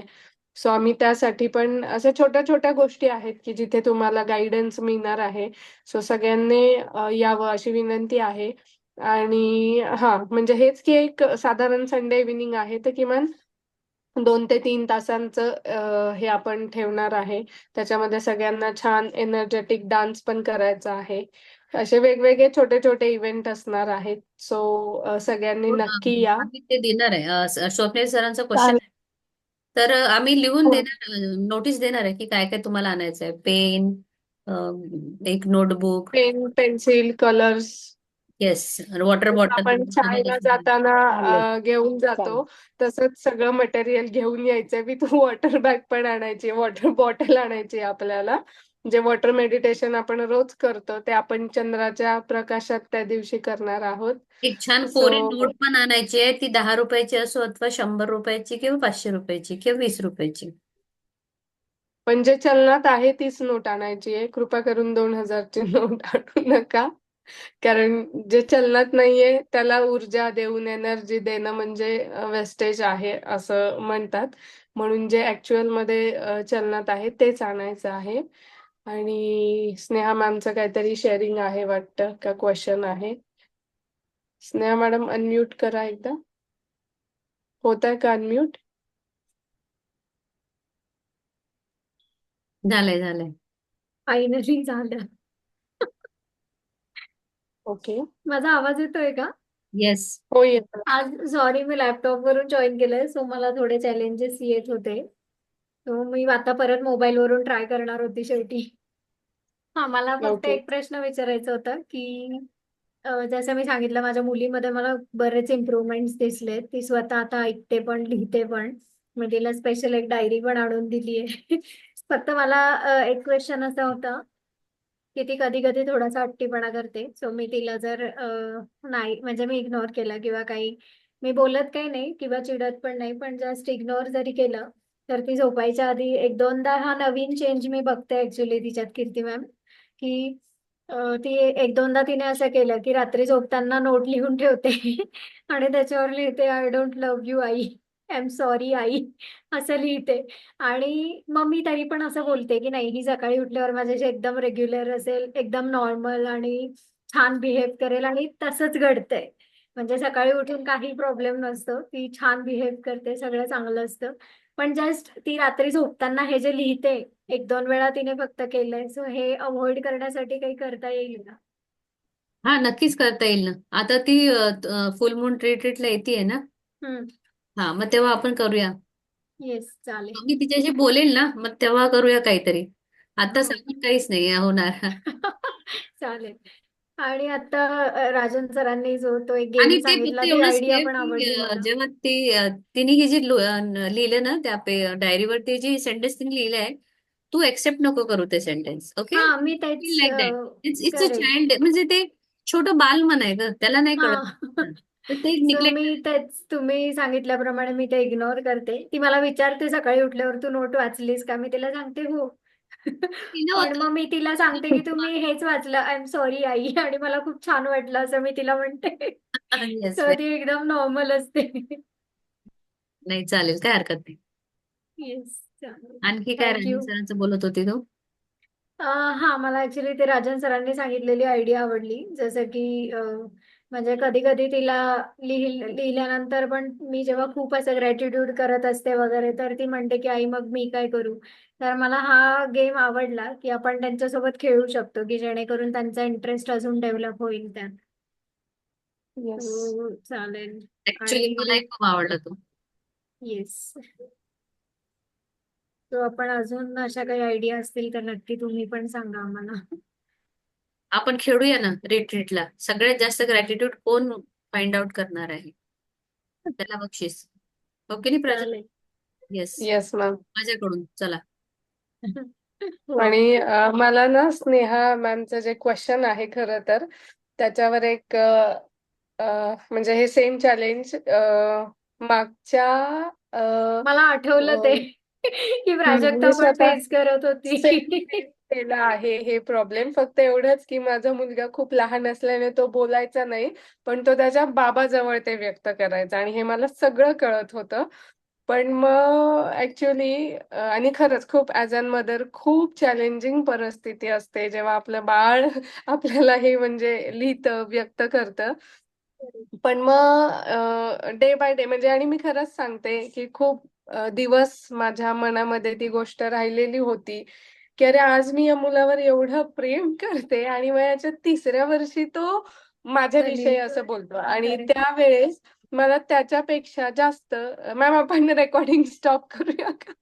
सो आम्ही त्यासाठी पण अशा छोट्या छोट्या गोष्टी आहेत की जिथे तुम्हाला गाईडन्स मिळणार आहे. सो सगळ्यांनी यावं अशी विनंती आहे. आणि हा, म्हणजे हेच की एक साधारण संडे इव्हिनिंग आहे तर किमान 2 ते 3 तासांचं हे आपण ठेवणार आहे. त्याच्यामध्ये सगळ्यांना छान एनर्जेटिक डान्स पण करायचा आहे. असे वेगवेगळे छोटे छोटे इव्हेंट असणार आहेत. सो सगळ्यांनी हो, नक्की या. आम्ही ते देणार आहे. स्वप्नील सरांचा क्वेश्चन चालेल. आहे. तर आम्ही लिहून हो, देणार, नोटीस देणार आहे की काय काय तुम्हाला आणायचं आहे. पेन, एक notebook, pen, pencil, colours yes, water bottle आपण शाळेला जाताना चालेल. घेऊन चालेल. जातो तसंच सगळं मटेरियल घेऊन यायचंय. विथ वॉटर बॅग पण आणायची, वॉटर बॉटल आणायची आपल्याला. जे वॉटर मेडिटेशन आपण रोज करतो ते आपण चंद्राच्या प्रकाशात त्या दिवशी करणार आहोत. एक छान कोरी सो नोट पण आणायची आहे. ती 10 रुपयाची असो अथवा 100 रुपयाची किंवा 500 रुपयाची किंवा 20 रुपयाची. पण जे चलनात आहे तीच नोट आणायची आहे. कृपा करून 2000ची नोट आणू नका. कारण जे चलनात नाहीये त्याला ऊर्जा देऊन एनर्जी देणं म्हणजे वेस्टेज आहे असं म्हणतात. म्हणून जे ऍक्च्युअल मध्ये चलनात आहे तेच आणायचं आहे. आणि स्नेहा मॅमचं काहीतरी शेअरिंग आहे वाटतं, का क्वेश्चन आहे. स्नेहा मॅडम अनम्यूट करा एकदा. होत आहे का अनम्यूट? झालंय. फायनली झालं. ओके. माझा आवाज येतोय का? येस. हो, येतं. आज सॉरी, मी लॅपटॉप वरून जॉईन केलंय, सो मला थोडे चॅलेंजेस येत होते. सो मी आता परत मोबाईल वरून ट्राय करणार होती शेवटी. हा, मला फक्त ओके. एक प्रश्न विचारायचा होता की जसं मी सांगितलं, माझ्या मुलीमध्ये मला बरेच इम्प्रुव्हमेंट्स दिसले. ती स्वतः आता ऐकते पण लिहिते पण. मी तिला स्पेशल एक डायरी पण आणून दिली आहे. फक्त मला एक क्वेश्चन असा होता की ती कधी कधी थोडासा हट्टीपणा करते. सो मी तिला जर नाही म्हणजे मी इग्नोर केला किंवा काही, मी बोलत काही नाही किंवा चिडत पण नाही, पण जस्ट इग्नोर जरी केलं तर ती झोपायच्या आधी एक दोनदा, हा नवीन चेंज मी बघते ऍक्च्युली तिच्यात कीर्ती मॅम, की ती एक दोनदा तिने असं केलं की रात्री झोपताना नोट लिहून ठेवते आणि त्याच्यावर लिहिते I don't love you I, I am sorry I, असं लिहिते. आणि मग मी तरी पण असं बोलते की नाही, ही सकाळी उठल्यावर माझ्याशी एकदम रेग्युलर असेल, एकदम नॉर्मल आणि छान बिहेव करेल, आणि तसंच घडतंय. म्हणजे सकाळी उठून काही प्रॉब्लेम नसतो, ती छान बिहेव करते, सगळं चांगलं असतं. पण जस्ट ती रात्री झोपताना हे जे लिहिते, एक दोन वेळा तिने फक्त केलंय, सो हे अवॉइड करण्यासाठी काही करता येईल का? हा, नक्कीच करता येईल ना. आता ती फुल मून रिट्रीटला येते ना. हा, मग तेव्हा आपण करूया. येस, चालेल. मी तिच्याशी बोलेल ना, मग तेव्हा करूया काहीतरी. आता हो. सांगून काहीच नाही होणार. चालेल. आणि आता राजन सरांनी जो तो एक आणि गेम ते सांगितला, फक्त ती एवढंच आयडिया ठेव पण की आवडली मला. जेव्हा तिने हे जे लिहिलं ना त्या डायरीवर, ते जे सेंटेन्स तिने लिहिलंय, तू एक्सेप्ट नको करू ते सेंटेन्स. ओके, हा, मी तेच लाईक दॅट. इट्स अ करेल. चाइल्ड, म्हणजे ते छोटं बालमन आहे ग, त्याला नाही हा. कळत. तर ते सो मी निग्लेक्ट. तेच तुम्ही सांगितल्याप्रमाणे मी ते इग्नोर करते. ती मला विचारते सकाळी उठल्यावर, तू नोट वाचलीस का? मी तिला सांगते हो. तिनं पण होतं. मग मी तिला सांगते की तुम्ही हेच वाचलं, आय एम सॉरी आई, आणि मला खूप छान वाटलं, असं मी तिला म्हणते. येस. सो ती एकदम नॉर्मल असते. नाही, चालेल, काय हरकत नाही. येस, चालेल. आणखी काय राजन थँक्यू. सरांचं बोलत होती तू? हा, मला ऍक्च्युली ते राजन सरांनी सांगितलेली आयडिया आवडली. जसं की म्हणजे कधी कधी तिला लिहिल्यानंतर पण मी जेव्हा खूप असं ग्रॅटिट्यूड करत असते वगैरे, तर ती म्हणते की आई, मग मी काय करू? तर मला हा गेम आवडला की आपण त्यांच्यासोबत खेळू शकतो, की जेणेकरून त्यांचा इंटरेस्ट अजून डेव्हलप होईल त्यात. येस. चालेल. ऍक्च्युली आणि मलाही खूप आवडला तो. येस, तो आपण अजून अशा काही आयडिया असतील तर नक्की तुम्ही पण सांगा आम्हाला. आपण खेळूया ना रिट्रीटला. सगळ्यात जास्त ग्रॅटिट्यूड कोण फाइंड आउट करणार आहे, त्याला बक्षीस. ओके नाही प्राजक्त? चालेल. Yes, yes ma'am. माझ्याकडून चला. हो. आणि मला ना स्नेहा मॅमचं जे क्वेश्चन आहे खरं तर त्याच्यावर एक म्हणजे हे सेम चॅलेंज मागच्या मला आठवलं ते की प्राजक्ता मी पण स्वतः फेस करत सेम होती. केला आहे हे प्रॉब्लेम. फक्त एवढंच की माझा मुलगा खूप लहान असल्याने तो बोलायचा नाही, पण तो त्याच्या बाबाजवळ ते व्यक्त करायचा आणि हे मला सगळं कळत होतं. पण मग ऍक्च्युली आणि खरंच खूप ऍज अन मदर खूप चॅलेंजिंग परिस्थिती असते जेव्हा आपलं बाळ आपल्याला हे म्हणजे लिहितं, व्यक्त करतं. पण मग डे बाय डे म्हणजे, आणि मी खरंच सांगते की खूप दिवस माझ्या मनामध्ये ती गोष्ट राहिलेली होती की अरे आज मी या मुलावर एवढं प्रेम करते आणि वयाच्या 3ऱ्या वर्षी तो माझ्याविषयी झाली. असं बोलतो. आणि करेक्ट. त्यावेळेस मला त्याच्यापेक्षा जास्त, मॅम आपण रेकॉर्डिंग स्टॉप करूया का?